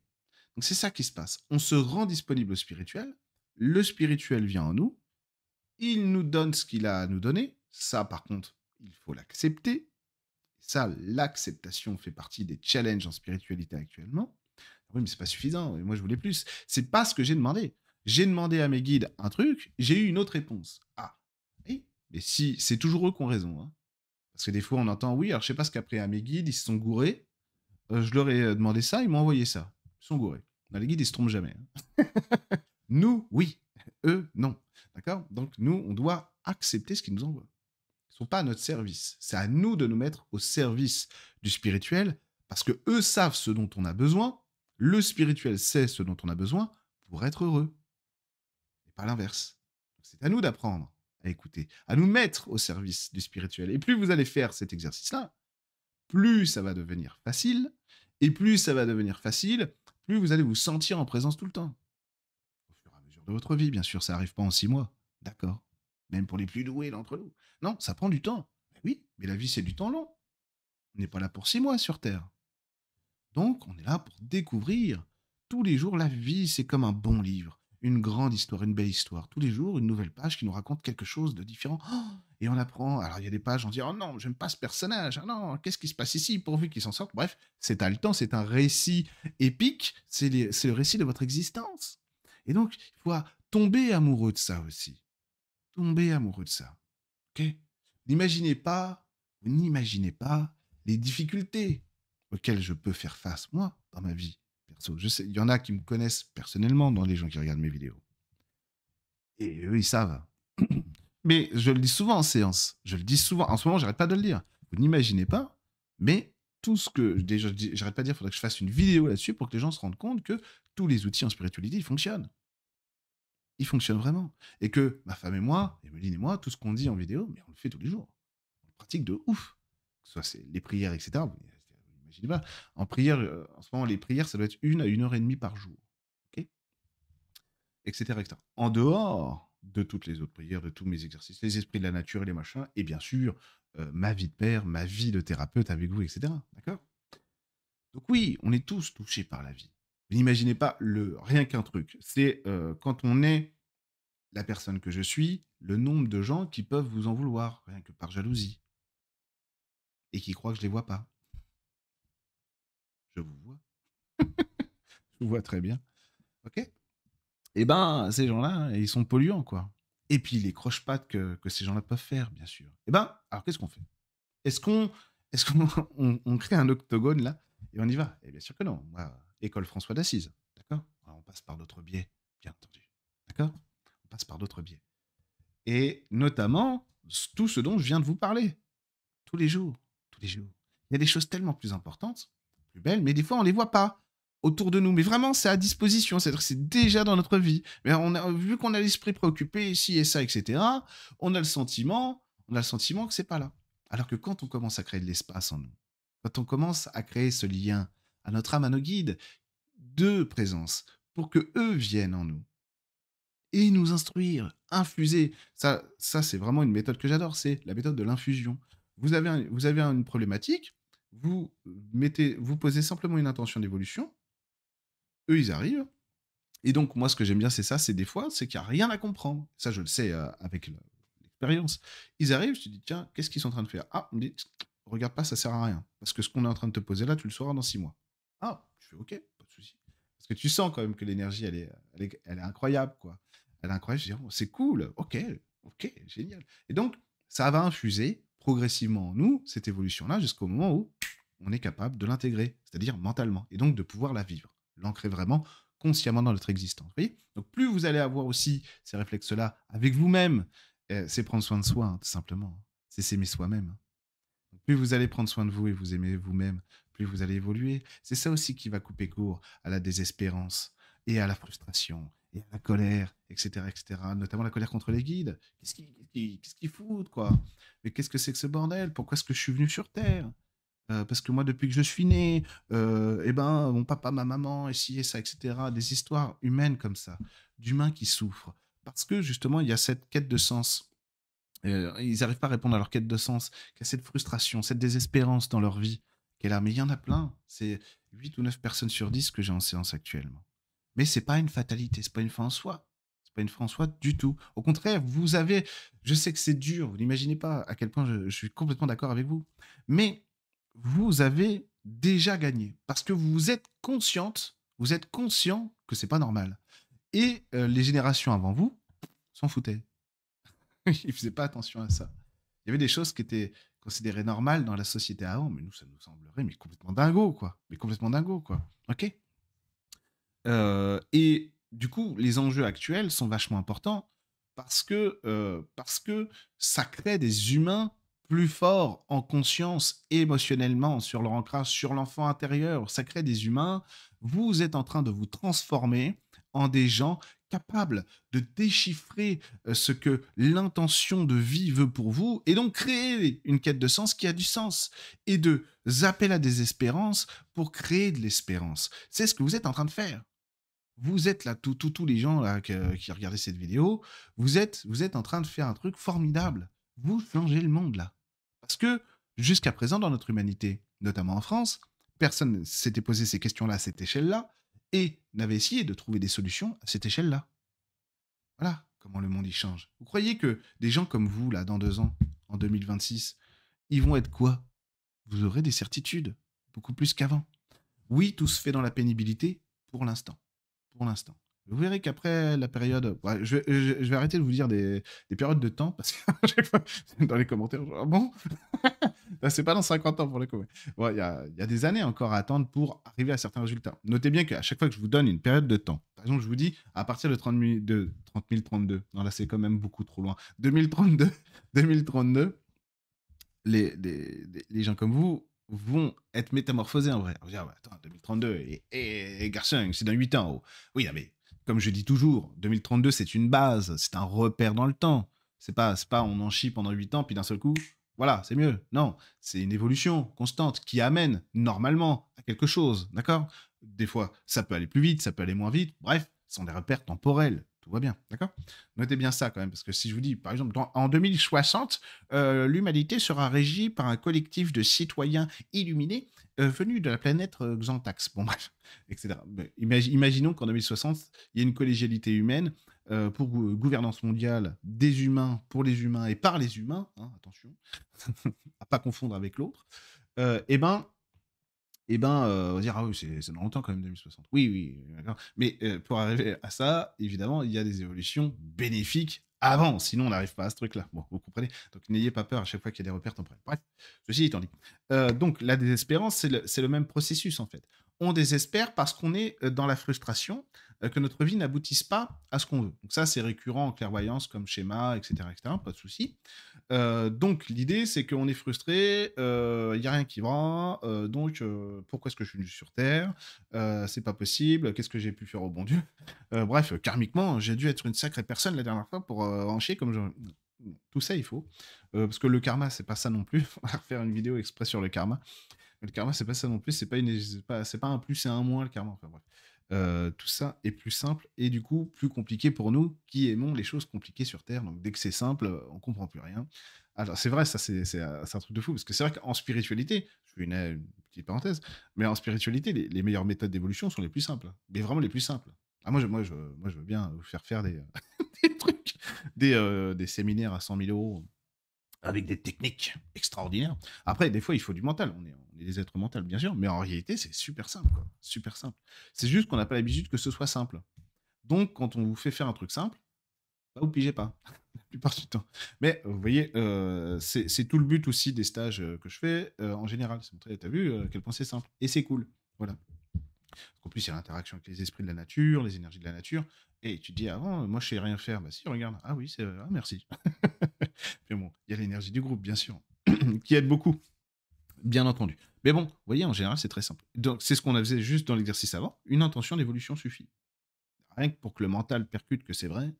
Donc c'est ça qui se passe. On se rend disponible au spirituel, le spirituel vient en nous, il nous donne ce qu'il a à nous donner. Ça, par contre, il faut l'accepter. Ça, l'acceptation fait partie des challenges en spiritualité actuellement. Oui, mais c'est pas suffisant. Et moi, je voulais plus. C'est pas ce que j'ai demandé. J'ai demandé à mes guides un truc, j'ai eu une autre réponse. Ah, oui, mais si, c'est toujours eux qui ont raison. Hein. Parce que des fois, on entend, oui, alors je sais pas ce qu'après à mes guides, ils se sont gourés. Je leur ai demandé ça, ils m'ont envoyé ça. Ils sont gourés. Non, les guides, ils se trompent jamais. Hein. Nous, oui. Eux, non. D'accord? Donc, nous, on doit accepter ce qu'ils nous envoient. Ils ne sont pas à notre service. C'est à nous de nous mettre au service du spirituel parce que eux savent ce dont on a besoin. Le spirituel sait ce dont on a besoin pour être heureux. Et pas l'inverse. C'est à nous d'apprendre à écouter, à nous mettre au service du spirituel. Et plus vous allez faire cet exercice-là, plus ça va devenir facile. Et plus ça va devenir facile, plus vous allez vous sentir en présence tout le temps. Au fur et à mesure de votre vie, bien sûr, ça n'arrive pas en 6 mois. D'accord. Même pour les plus doués d'entre nous. Non, ça prend du temps. Mais oui, mais la vie, c'est du temps long. On n'est pas là pour 6 mois sur Terre. Donc, on est là pour découvrir. Tous les jours, la vie, c'est comme un bon livre. Une grande histoire, une belle histoire. Tous les jours, une nouvelle page qui nous raconte quelque chose de différent. Oh, et on apprend. Alors, il y a des pages, on dit, oh non, j'aime pas ce personnage. Ah non, qu'est-ce qui se passe ici pourvu qu'il s'en sorte. Bref, c'est haletant, c'est un récit épique. C'est le récit de votre existence. Et donc, il faut tomber amoureux de ça aussi. Tomber amoureux de ça. Ok. Vous n'imaginez pas les difficultés auxquelles je peux faire face, moi, dans ma vie perso. Je sais, il y en a qui me connaissent personnellement dans les gens qui regardent mes vidéos. Et eux, ils savent. Mais je le dis souvent en séance. Je le dis souvent. En ce moment, j'arrête pas de le dire. Vous n'imaginez pas, mais tout ce que. Déjà, j'arrête pas de dire, il faudrait que je fasse une vidéo là-dessus pour que les gens se rendent compte que tous les outils en spiritualité, ils fonctionnent. Ils fonctionnent vraiment. Et que ma femme et moi, Emeline et moi, tout ce qu'on dit en vidéo, mais on le fait tous les jours. On le pratique de ouf. Que ce soit les prières, etc. Vous n'imaginez pas. En prière, en ce moment, les prières, ça doit être 1 à 1 heure et demie par jour. OK, etc., etc. En dehors de toutes les autres prières, de tous mes exercices, les esprits de la nature et les machins, et bien sûr, ma vie de père, ma vie de thérapeute avec vous, etc. D'accord. Donc oui, on est tous touchés par la vie. Vous n'imaginez pas rien qu'un truc. C'est quand on est la personne que je suis, le nombre de gens qui peuvent vous en vouloir, rien que par jalousie, et qui croient que je les vois pas. Je vous vois. Je vous vois très bien. OK. Eh ben, ces gens-là, hein, ils sont polluants, quoi. Et puis les croche-pattes que ces gens-là peuvent faire, bien sûr. Eh ben, alors qu'est-ce qu'on fait? Est-ce qu'on on crée un octogone là et on y va? Eh bien sûr que non. Moi, école François d'Assise, d'accord? On passe par d'autres biais, bien entendu. D'accord? On passe par d'autres biais. Et notamment, tout ce dont je viens de vous parler. Tous les jours. Tous les jours. Il y a des choses tellement plus importantes, plus belles, mais des fois, on ne les voit pas autour de nous. Mais vraiment, c'est à disposition. C'est-à-dire que c'est déjà dans notre vie. Mais vu qu'on a l'esprit préoccupé, ici et ça, etc., on a le sentiment que c'est pas là. Alors que quand on commence à créer de l'espace en nous, quand on commence à créer ce lien à notre âme, à nos guides, de présence, pour que eux viennent en nous, et nous instruire, infuser. Ça c'est vraiment une méthode que j'adore, c'est la méthode de l'infusion. Vous avez une problématique, vous posez simplement une intention d'évolution, eux ils arrivent, et donc moi ce que j'aime bien c'est ça, c'est des fois, c'est qu'il n'y a rien à comprendre. Ça je le sais avec l'expérience. Ils arrivent, je te dis tiens, qu'est-ce qu'ils sont en train de faire? Ah, on me dit, regarde pas, ça sert à rien. Parce que ce qu'on est en train de te poser là, tu le sauras dans 6 mois. Ah, je fais ok, pas de souci. Parce que tu sens quand même que l'énergie, elle est incroyable, quoi. Elle est incroyable. Je dis, oh, c'est cool, ok, ok, génial. Et donc, ça va infuser, progressivement en nous, cette évolution-là, jusqu'au moment où on est capable de l'intégrer, c'est-à-dire mentalement, et donc de pouvoir la vivre, l'ancrer vraiment consciemment dans notre existence. Vous voyez? Donc plus vous allez avoir aussi ces réflexes-là avec vous-même, c'est prendre soin de soi, hein, tout simplement. C'est s'aimer soi-même, hein. Plus vous allez prendre soin de vous et vous aimer vous-même, plus vous allez évoluer. C'est ça aussi qui va couper court à la désespérance et à la frustration et à la colère, etc., etc. Notamment la colère contre les guides. Qu'est-ce qu'ils foutent, quoi? Mais qu'est-ce que c'est que ce bordel? Pourquoi est-ce que je suis venu sur Terre? Parce que moi, depuis que je suis né, eh ben, mon papa, ma maman, et ci et ça, etc. Des histoires humaines comme ça, d'humains qui souffrent. Parce que justement, il y a cette quête de sens. Ils n'arrivent pas à répondre à leur quête de sens, qu'il y a cette frustration, cette désespérance dans leur vie, qui est là. Mais il y en a plein. C'est 8 ou 9 personnes sur 10 que j'ai en séance actuellement. Mais c'est pas une fatalité, c'est pas une fin en soi. C'est pas une fin en soi du tout. Au contraire, vous avez, je sais que c'est dur, vous n'imaginez pas à quel point je suis complètement d'accord avec vous, mais vous avez déjà gagné parce que vous êtes consciente, vous êtes conscient que c'est pas normal. Et les générations avant vous s'en foutaient. Ils faisaient pas attention à ça. Il y avait des choses qui étaient considérées normales dans la société avant, mais nous, ça nous semblerait mais complètement dingo, quoi. Mais complètement dingo, quoi. OK? Et du coup, les enjeux actuels sont vachement importants parce que ça crée des humains plus forts en conscience et émotionnellement sur leur ancrage, sur l'enfant intérieur. Ça crée des humains. Vous êtes en train de vous transformer en des gens capables de déchiffrer ce que l'intention de vie veut pour vous et donc créer une quête de sens qui a du sens et de zapper la désespérance pour créer de l'espérance. C'est ce que vous êtes en train de faire. Vous êtes là, tous les gens là, qui regardaient cette vidéo, vous êtes en train de faire un truc formidable. Vous changez le monde là. Parce que jusqu'à présent, dans notre humanité, notamment en France, personne ne s'était posé ces questions-là à cette échelle-là et n'avait essayé de trouver des solutions à cette échelle-là. Voilà comment le monde y change. Vous croyez que des gens comme vous, là, dans 2 ans, en 2026, ils vont être quoi? Vous aurez des certitudes, beaucoup plus qu'avant. Oui, tout se fait dans la pénibilité pour l'instant. Pour l'instant. Vous verrez qu'après la période. Ouais, je vais arrêter de vous dire des périodes de temps parce que chaque fois, dans les commentaires, genre, ah bon. Là, c'est pas dans 50 ans pour le coup. Ouais, il y a des années encore à attendre pour arriver à certains résultats. Notez bien qu'à chaque fois que je vous donne une période de temps, par exemple, je vous dis à partir de 30 032, non là c'est quand même beaucoup trop loin, 2032, 2032, les gens comme vous vont être métamorphosés en vrai. On va dire, ah ouais, attends, 2032, et garçon, c'est dans 8 ans. Oh. Oui, non, mais comme je dis toujours, 2032, c'est une base, c'est un repère dans le temps. C'est pas on en chie pendant 8 ans, puis d'un seul coup, voilà, c'est mieux. Non, c'est une évolution constante qui amène normalement à quelque chose, d'accord? Des fois, ça peut aller plus vite, ça peut aller moins vite. Bref, ce sont des repères temporels. Tout va bien, d'accord? Notez bien ça quand même, parce que si je vous dis, par exemple, en 2060, l'humanité sera régie par un collectif de citoyens illuminés venus de la planète Xantax. Bon, bref, etc. Mais imaginons qu'en 2060, il y ait une collégialité humaine pour gouvernance mondiale des humains, pour les humains et par les humains, hein, attention, à pas confondre avec l'autre. On va dire, ah oui, c'est dans longtemps quand même, 2060. Oui, oui, d'accord. Mais pour arriver à ça, évidemment, il y a des évolutions bénéfiques avant, sinon on n'arrive pas à ce truc-là. Bon, vous comprenez? Donc n'ayez pas peur à chaque fois qu'il y a des repères temporels. Bref, ceci étant dit. Donc la désespérance, c'est le même processus en fait. On désespère parce qu'on est dans la frustration que notre vie n'aboutisse pas à ce qu'on veut. Donc ça, c'est récurrent en clairvoyance comme schéma, etc., etc., pas de souci. Donc l'idée, c'est qu'on est frustré, il y a rien qui va, donc pourquoi est-ce que je suis venu sur terre? C'est pas possible, qu'est-ce que j'ai pu faire au bon Dieu? Bref, karmiquement, j'ai dû être une sacrée personne la dernière fois pour, en chier comme je tout ça, il faut, parce que le karma, c'est pas ça non plus. On va refaire une vidéo exprès sur le karma. Le karma, c'est pas ça non plus, c'est pas un plus et un moins le karma, enfin bref. Tout ça est plus simple et du coup plus compliqué pour nous qui aimons les choses compliquées sur Terre. Donc dès que c'est simple, on comprend plus rien. Alors c'est vrai, ça c'est un truc de fou parce que c'est vrai qu'en spiritualité, je fais une petite parenthèse, mais en spiritualité, les meilleures méthodes d'évolution sont les plus simples, mais vraiment les plus simples. Ah moi je veux bien vous faire des, des trucs, des séminaires à 100 000 € avec des techniques extraordinaires. Après, des fois, il faut du mental. On est des êtres mentaux, bien sûr, mais en réalité, c'est super simple, quoi. Super simple. C'est juste qu'on n'a pas l'habitude que ce soit simple. Donc, quand on vous fait faire un truc simple, Bah, vous pigez pas, la plupart du temps. Mais vous voyez, c'est tout le but aussi des stages, que je fais, en général. C'est montrer: «Tu vu, à quel point c'est simple?» et c'est cool. Voilà. En plus, il y a l'interaction avec les esprits de la nature, les énergies de la nature et tu te dis: «Avant, moi je sais rien faire». Bah si, regarde. Ah oui, c'est ah merci. Mais bon, il y a l'énergie du groupe, bien sûr, qui aide beaucoup, bien entendu. Mais bon, vous voyez, en général, c'est très simple. Donc c'est ce qu'on a faisait juste dans l'exercice avant. Une intention d'évolution suffit. Rien que pour que le mental percute que c'est vrai,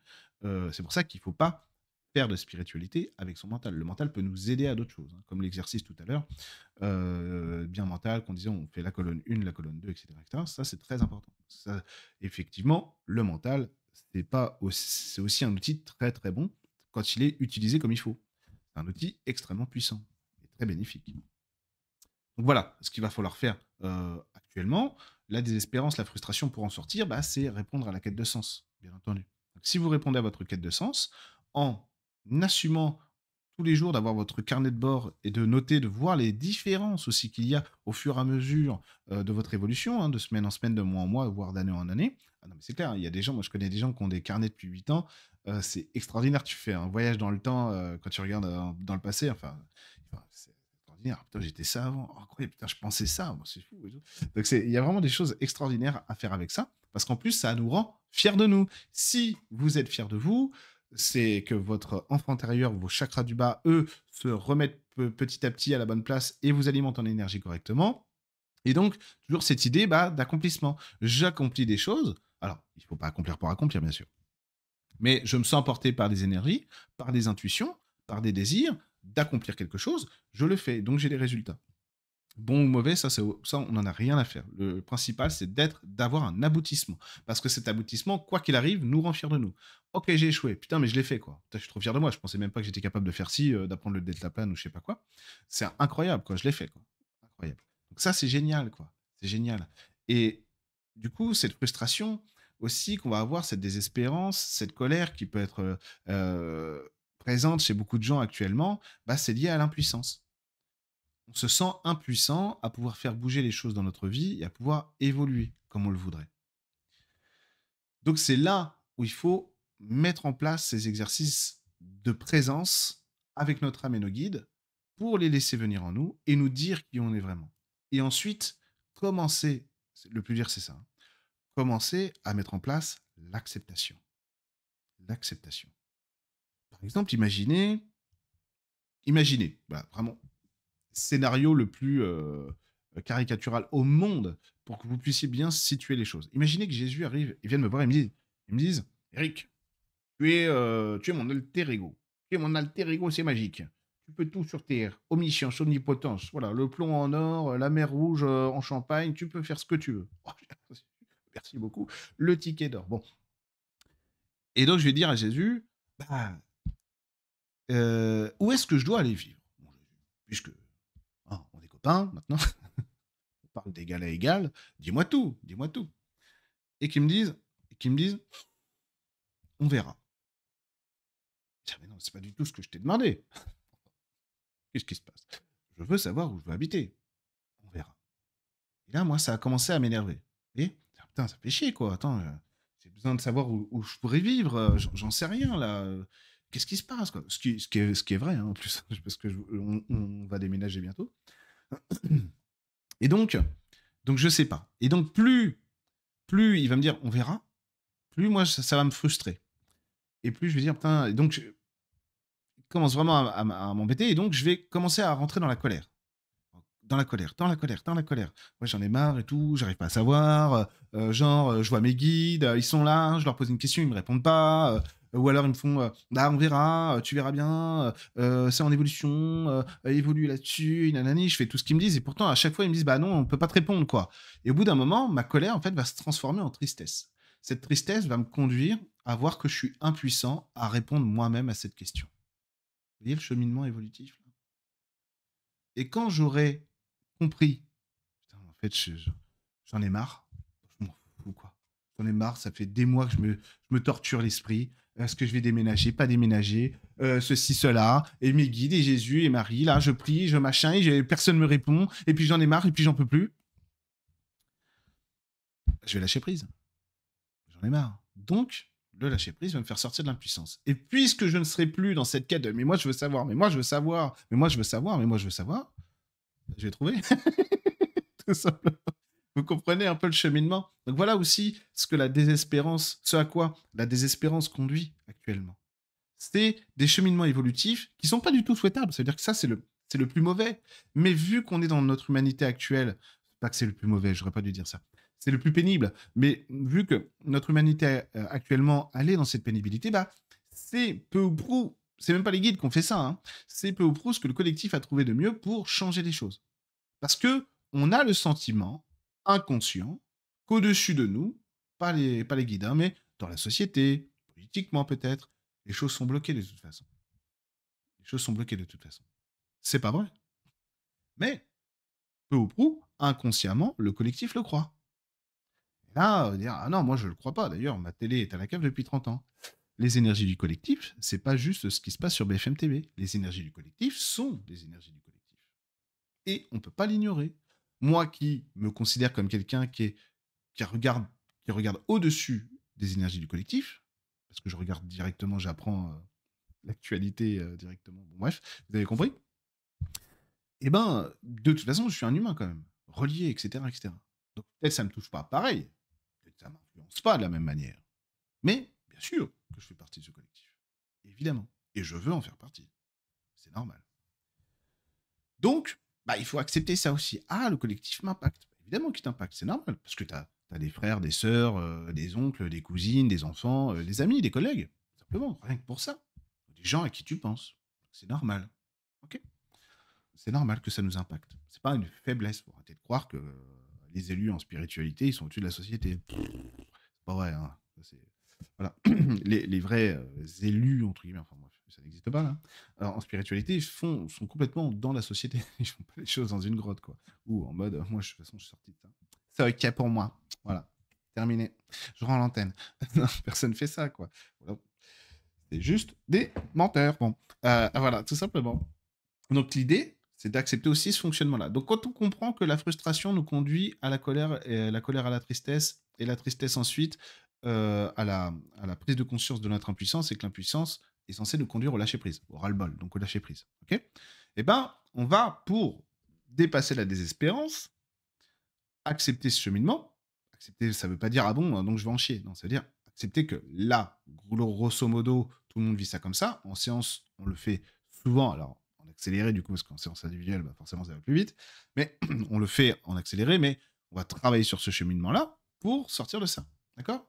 c'est pour ça qu'il ne faut pas faire de spiritualité avec son mental. Le mental peut nous aider à d'autres choses, hein, comme l'exercice tout à l'heure, bien mental, qu'on disait on fait la colonne 1, la colonne 2, etc. etc. Ça, c'est très important. Ça, effectivement, le mental, c'est aussi un outil très très bon quand il est utilisé comme il faut. C'est un outil extrêmement puissant et très bénéfique. Donc voilà, ce qu'il va falloir faire actuellement. La désespérance, la frustration pour en sortir, bah, c'est répondre à la quête de sens, bien entendu. Donc, si vous répondez à votre quête de sens en assumant tous les jours d'avoir votre carnet de bord et de noter, de voir les différences aussi qu'il y a au fur et à mesure de votre évolution, hein, de semaine en semaine, de mois en mois, voire d'année en année. Ah non, mais c'est clair, il y a des gens, moi je connais des gens qui ont des carnets depuis 8 ans, c'est extraordinaire. Tu fais un voyage dans le temps quand tu regardes dans le passé, c'est extraordinaire. Putain, j'étais ça avant. Oh, incroyable, putain, je pensais ça. Bon, c'est fou. Et tout. Donc, il y a vraiment des choses extraordinaires à faire avec ça. Parce qu'en plus, ça nous rend fiers de nous. Si vous êtes fiers de vous, c'est que votre enfant intérieur, vos chakras du bas, eux, se remettent petit à petit à la bonne place et vous alimentent en énergie correctement. Et donc, toujours cette idée bah, d'accomplissement. J'accomplis des choses. Alors, il ne faut pas accomplir pour accomplir, bien sûr. Mais je me sens porté par des énergies, par des intuitions, par des désirs d'accomplir quelque chose. Je le fais, donc j'ai des résultats. Bon ou mauvais, ça, on n'en a rien à faire. Le principal, c'est d'avoir un aboutissement. Parce que cet aboutissement, quoi qu'il arrive, nous rend fiers de nous. Ok, j'ai échoué. Putain, mais je l'ai fait, quoi. Putain, je suis trop fier de moi. Je pensais même pas que j'étais capable de faire ci, d'apprendre le deltaplane ou je sais pas quoi. C'est incroyable, quoi. Je l'ai fait, quoi. Incroyable. Donc ça, c'est génial, quoi. C'est génial. Et du coup, cette frustration aussi qu'on va avoir, cette désespérance, cette colère qui peut être présente chez beaucoup de gens actuellement, bah, c'est lié à l'impuissance. On se sent impuissant à pouvoir faire bouger les choses dans notre vie et à pouvoir évoluer comme on le voudrait. Donc c'est là où il faut mettre en place ces exercices de présence avec notre âme et nos guides pour les laisser venir en nous et nous dire qui on est vraiment. Et ensuite, commencer, le plus dur c'est ça, hein, commencer à mettre en place l'acceptation. L'acceptation. Par exemple, imaginez, voilà, vraiment, scénario le plus caricatural au monde pour que vous puissiez bien situer les choses. Imaginez que Jésus arrive et vienne me voir et me dise Eric, tu es mon alter ego. Tu es mon alter ego, c'est magique. Tu peux tout sur terre, omniscience, omnipotence. Voilà, le plomb en or, la mer rouge en champagne, tu peux faire ce que tu veux. Oh, merci beaucoup. Le ticket d'or. Bon. Et donc, je vais dire à Jésus, bah, où est-ce que je dois aller vivre, mon Jésus puisque hein, on est copains maintenant, on parle d'égal à égal, dis-moi tout, dis-moi tout. Et qu'ils me disent, on verra. Je dis, mais non, c'est pas du tout ce que je t'ai demandé. Qu'est-ce qui se passe? Je veux savoir où je veux habiter. On verra. Et là, moi, ça a commencé à m'énerver. Et putain, ça fait chier, quoi. Attends, j'ai besoin de savoir où je pourrais vivre. J'en sais rien, là. Qu'est-ce qui se passe, quoi? Ce qui est vrai, hein, en plus, parce que on va déménager bientôt. Et donc je sais pas. Et donc, plus il va me dire, on verra, plus moi, ça va me frustrer. Et plus je vais dire, putain, et donc, je commence vraiment à m'embêter. Et donc, je vais commencer à rentrer dans la colère. Dans la colère, dans la colère, dans la colère. Moi, j'en ai marre et tout, j'arrive pas à savoir. Je vois mes guides, ils sont là, je leur pose une question, ils me répondent pas. Ou alors ils me font, bah on verra, tu verras bien, c'est en évolution, évolue là-dessus, nanani. Je fais tout ce qu'ils me disent et pourtant à chaque fois ils me disent, bah non, on peut pas te répondre quoi. Et au bout d'un moment, ma colère en fait va se transformer en tristesse. Cette tristesse va me conduire à voir que je suis impuissant à répondre moi-même à cette question. Vous voyez le cheminement évolutif là. Et quand j'aurai compris, putain, en fait, j'en ai marre. Je m'en fous, quoi. J'en ai marre, ça fait des mois que je me torture l'esprit. Est-ce que je vais déménager, pas déménager, ceci, cela, et mes guides, et Jésus, et Marie, là, je prie, je machin, et personne me répond, et puis j'en ai marre, et puis j'en peux plus. Je vais lâcher prise. J'en ai marre. Donc, le lâcher prise va me faire sortir de l'impuissance. Et puisque je ne serai plus dans cette quête de mais moi je veux savoir, mais moi je veux savoir, mais moi je veux savoir, mais moi je veux savoir, je vais trouver. Tout simplement. Vous comprenez un peu le cheminement. Donc voilà aussi ce que la désespérance, ce à quoi la désespérance conduit actuellement. C'est des cheminements évolutifs qui sont pas du tout souhaitables. C'est-à-dire que ça, c'est le plus mauvais. Mais vu qu'on est dans notre humanité actuelle, pas que c'est le plus mauvais, j'aurais pas dû dire ça. C'est le plus pénible. Mais vu que notre humanité actuellement, elle est dans cette pénibilité, bah, c'est peu ou prou, c'est même pas les guides qui ont fait ça, hein. C'est peu ou prou ce que le collectif a trouvé de mieux pour changer les choses. Parce que on a le sentiment inconscient qu'au-dessus de nous, pas les guides, hein, mais dans la société, politiquement peut-être, les choses sont bloquées de toute façon. Les choses sont bloquées de toute façon. C'est pas vrai. Mais, peu ou prou, inconsciemment, le collectif le croit. Et là, on va dire, ah non, moi je le crois pas. D'ailleurs, ma télé est à la cave depuis 30 ans. Les énergies du collectif, c'est pas juste ce qui se passe sur BFM TV. Les énergies du collectif sont des énergies du collectif. Et on peut pas l'ignorer. Moi qui me considère comme quelqu'un qui regarde, qui regarde au-dessus des énergies du collectif, parce que je regarde directement, j'apprends l'actualité directement. Bon, bref, vous avez compris. Eh ben, de toute façon, je suis un humain quand même, relié, etc., etc. Donc peut-être ça me touche pas pareil, peut-être ça m'influence pas de la même manière. Mais bien sûr que je fais partie de ce collectif, évidemment, et je veux en faire partie. C'est normal. Donc, bah, il faut accepter ça aussi. Ah, le collectif m'impacte. Évidemment qu'il t'impacte, c'est normal, parce que tu as des frères, des sœurs, des oncles, des cousines, des enfants, des amis, des collègues. Simplement, rien que pour ça. Des gens à qui tu penses. C'est normal. Ok. C'est normal que ça nous impacte. C'est pas une faiblesse. Faut arrêter de croire que les élus en spiritualité, ils sont au-dessus de la société. C'est pas vrai. Hein. Ça, voilà. Les vrais élus, entre guillemets, enfin bref, ça n'existe pas là. Alors, en spiritualité, sont complètement dans la société. Ils font pas les choses dans une grotte, quoi. Ou en mode, moi, de toute façon, je suis sorti de ça. C'est ok pour moi. Voilà. Terminé. Je rends l'antenne. Non, personne fait ça, quoi. Voilà. C'est juste des menteurs. Bon. Voilà, tout simplement. Donc l'idée, c'est d'accepter aussi ce fonctionnement-là. Donc quand on comprend que la frustration nous conduit à la colère à la tristesse, et la tristesse ensuite à la prise de conscience de notre impuissance, et que l'impuissance est censée nous conduire au lâcher-prise, au ras-le-bol, donc au lâcher-prise. Ok. Eh ben, on va, pour dépasser la désespérance, accepter ce cheminement. Accepter, ça ne veut pas dire, ah bon, donc je vais en chier. Non, ça veut dire accepter que là, grosso modo, tout le monde vit ça comme ça. En séance, on le fait souvent, alors en accéléré du coup, parce qu'en séance individuelle, bah, forcément, ça va plus vite. Mais on le fait en accéléré, mais on va travailler sur ce cheminement-là pour sortir de ça. D'accord.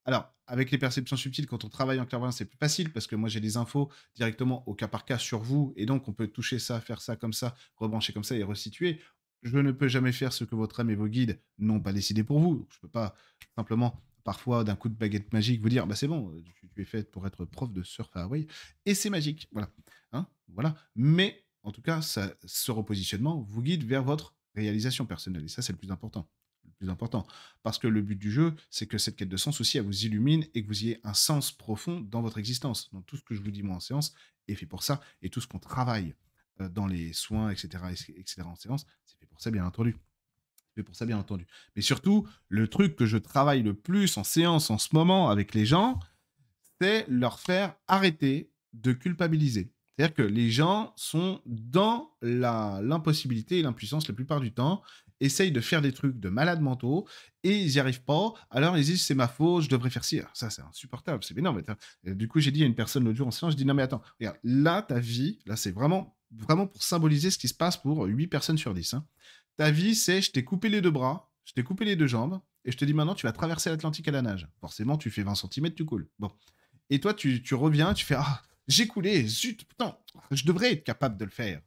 Alors, avec les perceptions subtiles, quand on travaille en clairvoyance, c'est plus facile parce que moi, j'ai des infos directement au cas par cas sur vous, et donc on peut toucher ça, faire ça comme ça, rebrancher comme ça et resituer. Je ne peux jamais faire ce que votre âme et vos guides n'ont pas décidé pour vous. Je ne peux pas simplement, parfois, d'un coup de baguette magique, vous dire, bah c'est bon, tu es faite pour être prof de surf à Hawaï, et c'est magique. Voilà. Hein, voilà. Mais, en tout cas, ça, ce repositionnement vous guide vers votre réalisation personnelle. Et ça, c'est le plus important. Le plus important. Parce que le but du jeu, c'est que cette quête de sens aussi, elle vous illumine et que vous ayez un sens profond dans votre existence. Donc tout ce que je vous dis moi en séance est fait pour ça. Et tout ce qu'on travaille dans les soins, etc., etc., en séance, c'est fait pour ça, bien entendu. C'est fait pour ça, bien entendu. Mais surtout, le truc que je travaille le plus en séance en ce moment avec les gens, c'est leur faire arrêter de culpabiliser. C'est-à-dire que les gens sont dans l'impossibilité et l'impuissance la plupart du temps, essayent de faire des trucs de malades mentaux et ils n'y arrivent pas. Alors ils disent c'est ma faute, je devrais faire ci. Alors, ça c'est insupportable. C'est mais non, mais du coup j'ai dit à une personne l'autre jour en séance, je dis non mais attends, regarde, là ta vie, là c'est vraiment pour symboliser ce qui se passe pour 8 personnes sur 10. Hein. Ta vie c'est je t'ai coupé les deux bras, je t'ai coupé les deux jambes et je te dis maintenant tu vas traverser l'Atlantique à la nage. Forcément tu fais 20 cm, tu coules. Bon. Et toi, tu reviens, tu fais ah, j'ai coulé, zut, putain, je devrais être capable de le faire.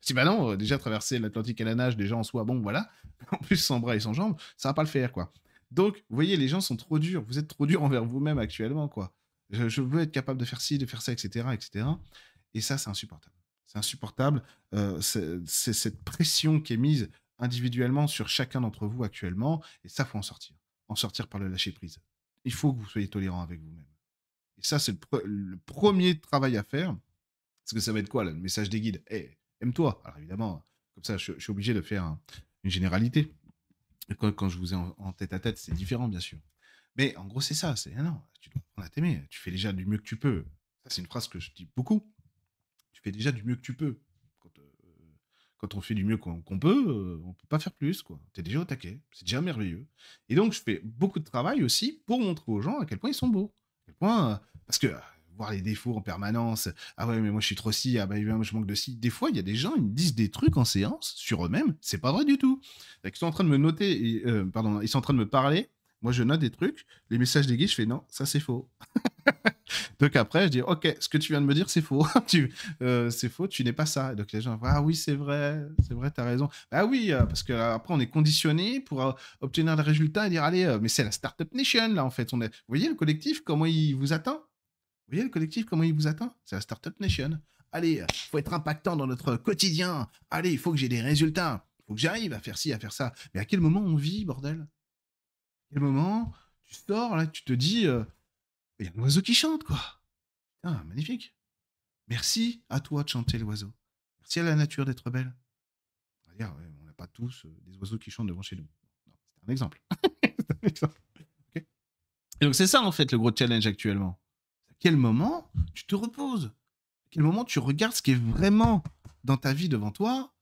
Si bah non, déjà traverser l'Atlantique à la nage, déjà en soi, bon, voilà. En plus, sans bras et sans jambes, ça va pas le faire, quoi. Donc, vous voyez, les gens sont trop durs. Vous êtes trop durs envers vous-même actuellement, quoi. Je veux être capable de faire ci, de faire ça, etc., etc. Et ça, c'est insupportable. C'est insupportable. C'est cette pression qui est mise individuellement sur chacun d'entre vous actuellement. Et ça, faut en sortir. En sortir par le lâcher prise. Il faut que vous soyez tolérant avec vous-même. Et ça, c'est le premier travail à faire. Parce que ça va être quoi, là, le message des guides? Eh, aime-toi. Alors évidemment, comme ça, je suis obligé de faire une généralité. Et quand je vous ai en tête à tête, c'est différent, bien sûr. Mais en gros, c'est ça. C'est ah non, tu dois apprendre à t'aimer. Tu fais déjà du mieux que tu peux. Ça, c'est une phrase que je dis beaucoup. Tu fais déjà du mieux que tu peux. Quand, quand on fait du mieux qu'on peut, on peut pas faire plus, quoi. Tu es déjà au taquet. C'est déjà merveilleux. Et donc, je fais beaucoup de travail aussi pour montrer aux gens à quel point ils sont beaux. À quel point, parce que voir les défauts en permanence, ah ouais, mais moi je suis trop ci, ah bah moi, je manque de ci. Des fois, il y a des gens, ils me disent des trucs en séance sur eux-mêmes, c'est pas vrai du tout. Ils sont en train de me noter, pardon, ils sont en train de me parler. Moi, je note des trucs, les messages des guides, je fais non, ça c'est faux. Donc après, je dis, ok, ce que tu viens de me dire, c'est faux. C'est faux, tu n'es pas ça. Et donc les gens, ah oui, c'est vrai, t'as raison. Ah oui, parce que après, on est conditionné pour obtenir des résultats et dire, allez, mais c'est la Startup Nation, là, en fait. Vous voyez le collectif, comment il vous atteint? Vous voyez le collectif, comment il vous atteint? C'est la Startup Nation. Allez, il faut être impactant dans notre quotidien. Allez, il faut que j'ai des résultats. Il faut que j'arrive à faire ci, à faire ça. Mais à quel moment on vit, bordel? À quel moment tu sors, là, tu te dis, il y a un oiseau qui chante, quoi. Putain, magnifique. Merci à toi de chanter l'oiseau. Merci à la nature d'être belle. On va dire, ouais, on n'a pas tous des oiseaux qui chantent devant chez nous. Non, c'est un exemple. C'est un exemple. Ok. Et donc c'est ça en fait le gros challenge actuellement. À quel moment tu te reposes? À quel moment tu regardes ce qui est vraiment dans ta vie devant toi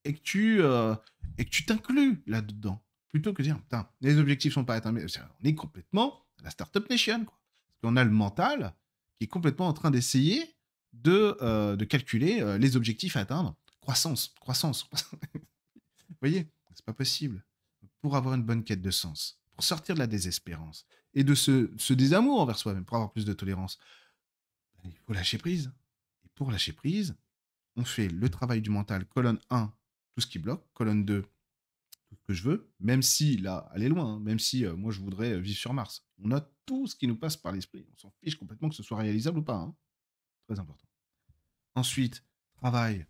et que tu t'inclus là-dedans plutôt que de dire putain les objectifs sont pas atteints. On est complètement la startup nation quoi. Parce qu'on a le mental qui est complètement en train d'essayer de calculer les objectifs à atteindre. Croissance, croissance. Vous voyez, c'est pas possible. Pour avoir une bonne quête de sens, pour sortir de la désespérance et de ce désamour envers soi-même, pour avoir plus de tolérance, ben, il faut lâcher prise. Et pour lâcher prise, on fait le travail du mental, colonne 1, tout ce qui bloque, colonne 2, tout ce que je veux, même si, là, elle est loin, hein, même si moi je voudrais vivre sur Mars. On note tout ce qui nous passe par l'esprit. On s'en fiche complètement que ce soit réalisable ou pas. Hein. Très important. Ensuite, travail.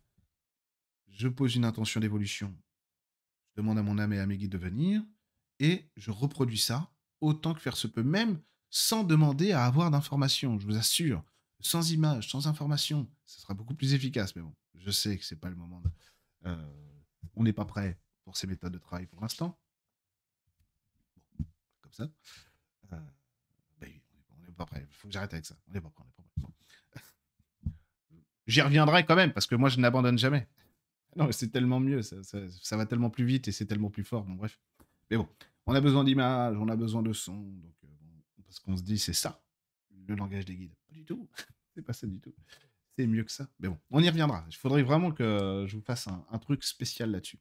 Je pose une intention d'évolution. Je demande à mon âme et à mes guides de venir. Et je reproduis ça autant que faire se peut, même sans demander à avoir d'informations. Je vous assure, sans images, sans information, ce sera beaucoup plus efficace. Mais bon, je sais que c'est pas le moment. On n'est pas prêt pour ces méthodes de travail pour l'instant. Bon, comme ça. Euh, ben oui, on n'est pas prêt. Il faut que j'arrête avec ça. On n'est pas prêt. On n'est pas prêt. Bon. J'y reviendrai quand même parce que moi je n'abandonne jamais. Non, c'est tellement mieux, ça va tellement plus vite et c'est tellement plus fort. Bon, bref. Mais bon, on a besoin d'images, on a besoin de son, donc bon, parce qu'on se dit c'est ça, le langage des guides. Pas du tout, c'est pas ça du tout. C'est mieux que ça. Mais bon, on y reviendra. Il faudrait vraiment que je vous fasse un truc spécial là-dessus.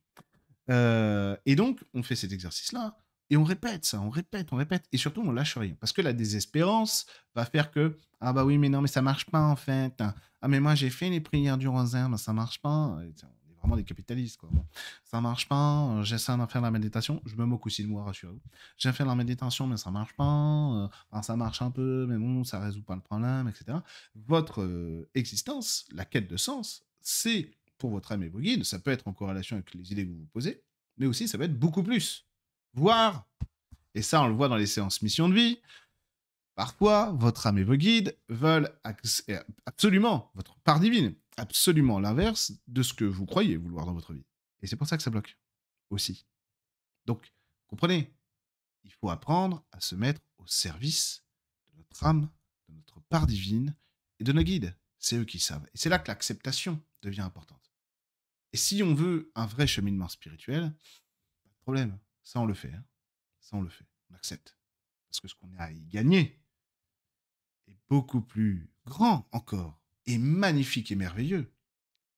Et donc, on fait cet exercice-là, et on répète ça, on répète, on répète, et surtout, on lâche rien. Parce que la désespérance va faire que, ah bah oui, mais non, mais ça marche pas en fait. Ah, mais moi, j'ai fait les prières du rosaire, mais ça marche pas. Et on est vraiment des capitalistes, quoi. Bon, ça marche pas, j'essaie d'en faire la méditation. Je me moque aussi de moi, rassurez-vous. J'ai fait la méditation, mais ça marche pas. Enfin, ça marche un peu, mais bon, ça résout pas le problème, etc. Votre existence, la quête de sens, c'est pour votre âme et vos guides, ça peut être en corrélation avec les idées que vous vous posez, mais aussi ça peut être beaucoup plus. Voire, et ça on le voit dans les séances mission de vie, parfois votre âme et vos guides veulent absolument, votre part divine, absolument l'inverse de ce que vous croyez vouloir dans votre vie. Et c'est pour ça que ça bloque aussi. Donc, comprenez, il faut apprendre à se mettre au service de notre âme, de notre part divine et de nos guides. C'est eux qui savent. Et c'est là que l'acceptation devient importante. Et si on veut un vrai cheminement spirituel, pas de problème. Ça, on le fait. Hein. Ça, on le fait. On accepte. Parce que ce qu'on a à y gagner est beaucoup plus grand encore, et magnifique et merveilleux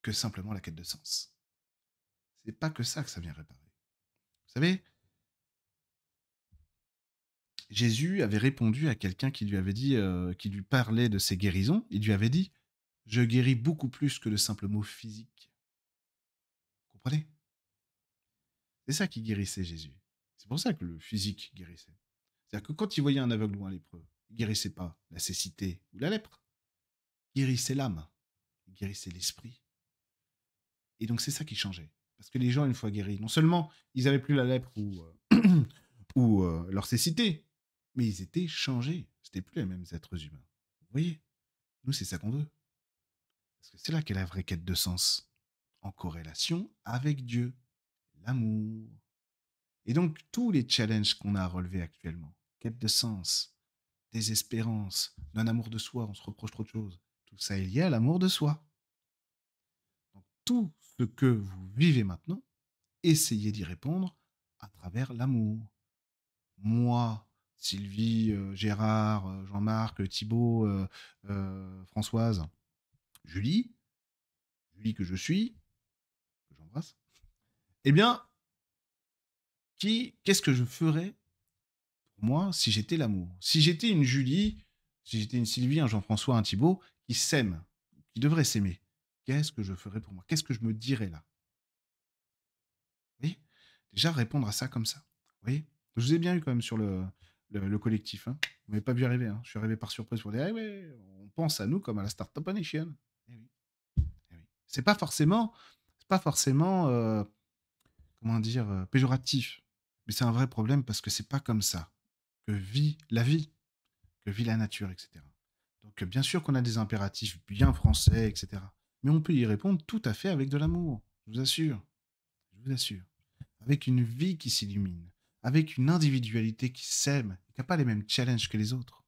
que simplement la quête de sens. C'est pas que ça que ça vient réparer. Vous savez, Jésus avait répondu à quelqu'un qui lui avait dit, qui lui parlait de ses guérisons. Il lui avait dit, je guéris beaucoup plus que le simple mot physique. Vous comprenez? C'est ça qui guérissait Jésus. C'est pour ça que le physique guérissait. C'est-à-dire que quand il voyait un aveugle ou un lépreux, il guérissait pas la cécité ou la lèpre, il guérissait l'âme, il guérissait l'esprit. Et donc c'est ça qui changeait. Parce que les gens, une fois guéris, non seulement ils n'avaient plus la lèpre ou leur cécité, mais ils étaient changés. C'était plus les mêmes êtres humains. Vous voyez, nous c'est ça qu'on veut. Parce que c'est là qu'est la vraie quête de sens, en corrélation avec Dieu, l'amour. Et donc tous les challenges qu'on a à relever actuellement, quête de sens, désespérance, non-amour de soi, on se reproche trop de choses. Tout ça est lié à l'amour de soi. Donc, tout ce que vous vivez maintenant, essayez d'y répondre à travers l'amour. Moi, Sylvie, Gérard, Jean-Marc, Thibaut, Françoise, Julie, Julie que je suis, que j'embrasse, eh bien, qu'est-ce que je ferais pour moi si j'étais l'amour? Si j'étais une Julie, si j'étais une Sylvie, un Jean-François, un Thibaut, qui s'aiment, qui devraient s'aimer, qu'est-ce que je ferais pour moi? Qu'est-ce que je me dirais là? Vous voyez? Déjà répondre à ça comme ça. Vous voyez? Je vous ai bien eu quand même sur le collectif. Hein. Vous m'avez pas vu arriver. Hein. Je suis arrivé par surprise pour dire, eh ouais, on pense à nous comme à la Startup Nation. Eh oui. Eh oui. C'est pas forcément, comment dire, péjoratif. Mais c'est un vrai problème parce que c'est pas comme ça que vit la vie, que vit la nature, etc. Donc bien sûr qu'on a des impératifs bien français, etc. Mais on peut y répondre tout à fait avec de l'amour. Je vous assure. Je vous assure. Avec une vie qui s'illumine, avec une individualité qui s'aime, qui n'a pas les mêmes challenges que les autres,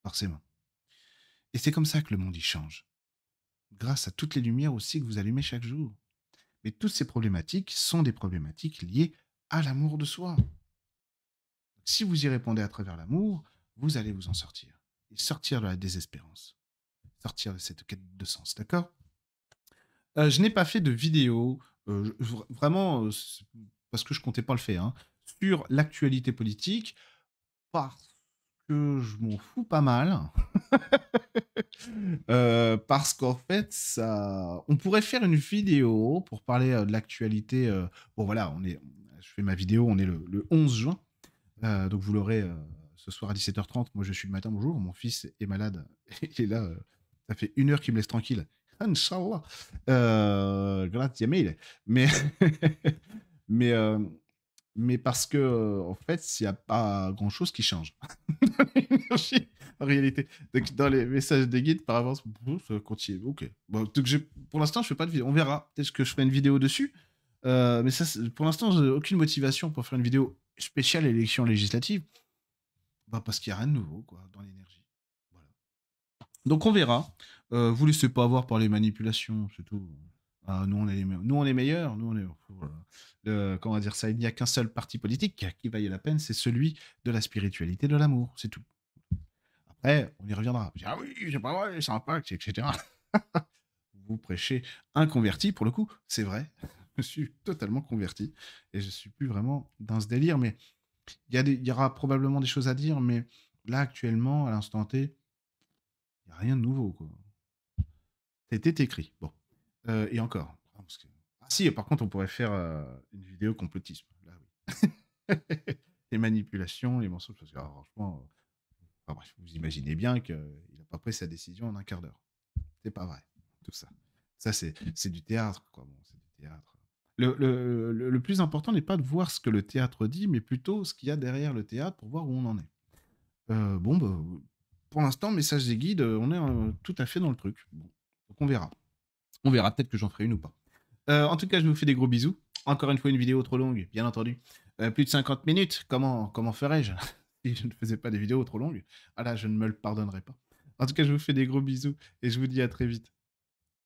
forcément. Et c'est comme ça que le monde y change, grâce à toutes les lumières aussi que vous allumez chaque jour. Mais toutes ces problématiques sont des problématiques liées à l'amour de soi. Donc, si vous y répondez à travers l'amour, vous allez vous en sortir. Et sortir de la désespérance. Sortir de cette quête de sens, d'accord? Je n'ai pas fait de vidéo, vraiment, parce que je comptais pas le faire, hein, sur l'actualité politique, parce que je m'en fous pas mal. Parce qu'en fait, on pourrait faire une vidéo pour parler de l'actualité. Bon, voilà, je fais ma vidéo, on est le 11 juin. Donc, vous l'aurez ce soir à 17h30. Moi, je suis le matin, bonjour. Mon fils est malade. Il est là. Ça fait 1 heure qu'il me laisse tranquille. Inch'Allah. Grazie mille. Mais, mais, euh, mais parce que, en fait, il n'y a pas grand-chose qui change dans l'énergie, en réalité. Donc, dans les messages des guides, par avance, ça continue. Ok. Bon, donc pour l'instant, je fais pas de vidéo. On verra. Peut-être que je ferai une vidéo dessus. Mais ça, pour l'instant, j'ai aucune motivation pour faire une vidéo spéciale élection législative. Bah, parce qu'il n'y a rien de nouveau, quoi, dans l'énergie. Voilà. Donc, on verra. Vous laissez pas avoir par les manipulations, c'est tout. Ah, nous, on est nous, on est meilleurs. Nous, on est. Comment dire ça? Il n'y a qu'un seul parti politique qui vaille la peine, c'est celui de la spiritualité, de l'amour. C'est tout. Après, on y reviendra. Ah oui, c'est pas vrai, ça impacte, etc. Vous prêchez un converti, pour le coup, c'est vrai. Je suis totalement converti et je suis plus vraiment dans ce délire. Mais il y aura probablement des choses à dire, mais là, actuellement, à l'instant T, il n'y a rien de nouveau, quoi. C'était écrit. Bon. Et encore. Ah si, par contre, on pourrait faire une vidéo complotisme. Là, oui. Les manipulations, les mensonges, parce que franchement, enfin, bref, vous imaginez bien qu'il n'a pas pris sa décision en un quart d'heure. C'est pas vrai, tout ça. Ça, c'est du théâtre, quoi. Bon, c'est du théâtre. Le plus important n'est pas de voir ce que le théâtre dit, mais plutôt ce qu'il y a derrière le théâtre pour voir où on en est. Bon, bah, pour l'instant, message des guides, on est tout à fait dans le truc. Bon, donc on verra. On verra, peut-être que j'en ferai une ou pas. En tout cas, je vous fais des gros bisous. Encore une fois, une vidéo trop longue, bien entendu. Plus de 50 minutes, comment ferais-je si je ne faisais pas des vidéos trop longues? Ah là, je ne me le pardonnerai pas. En tout cas, je vous fais des gros bisous et je vous dis à très vite.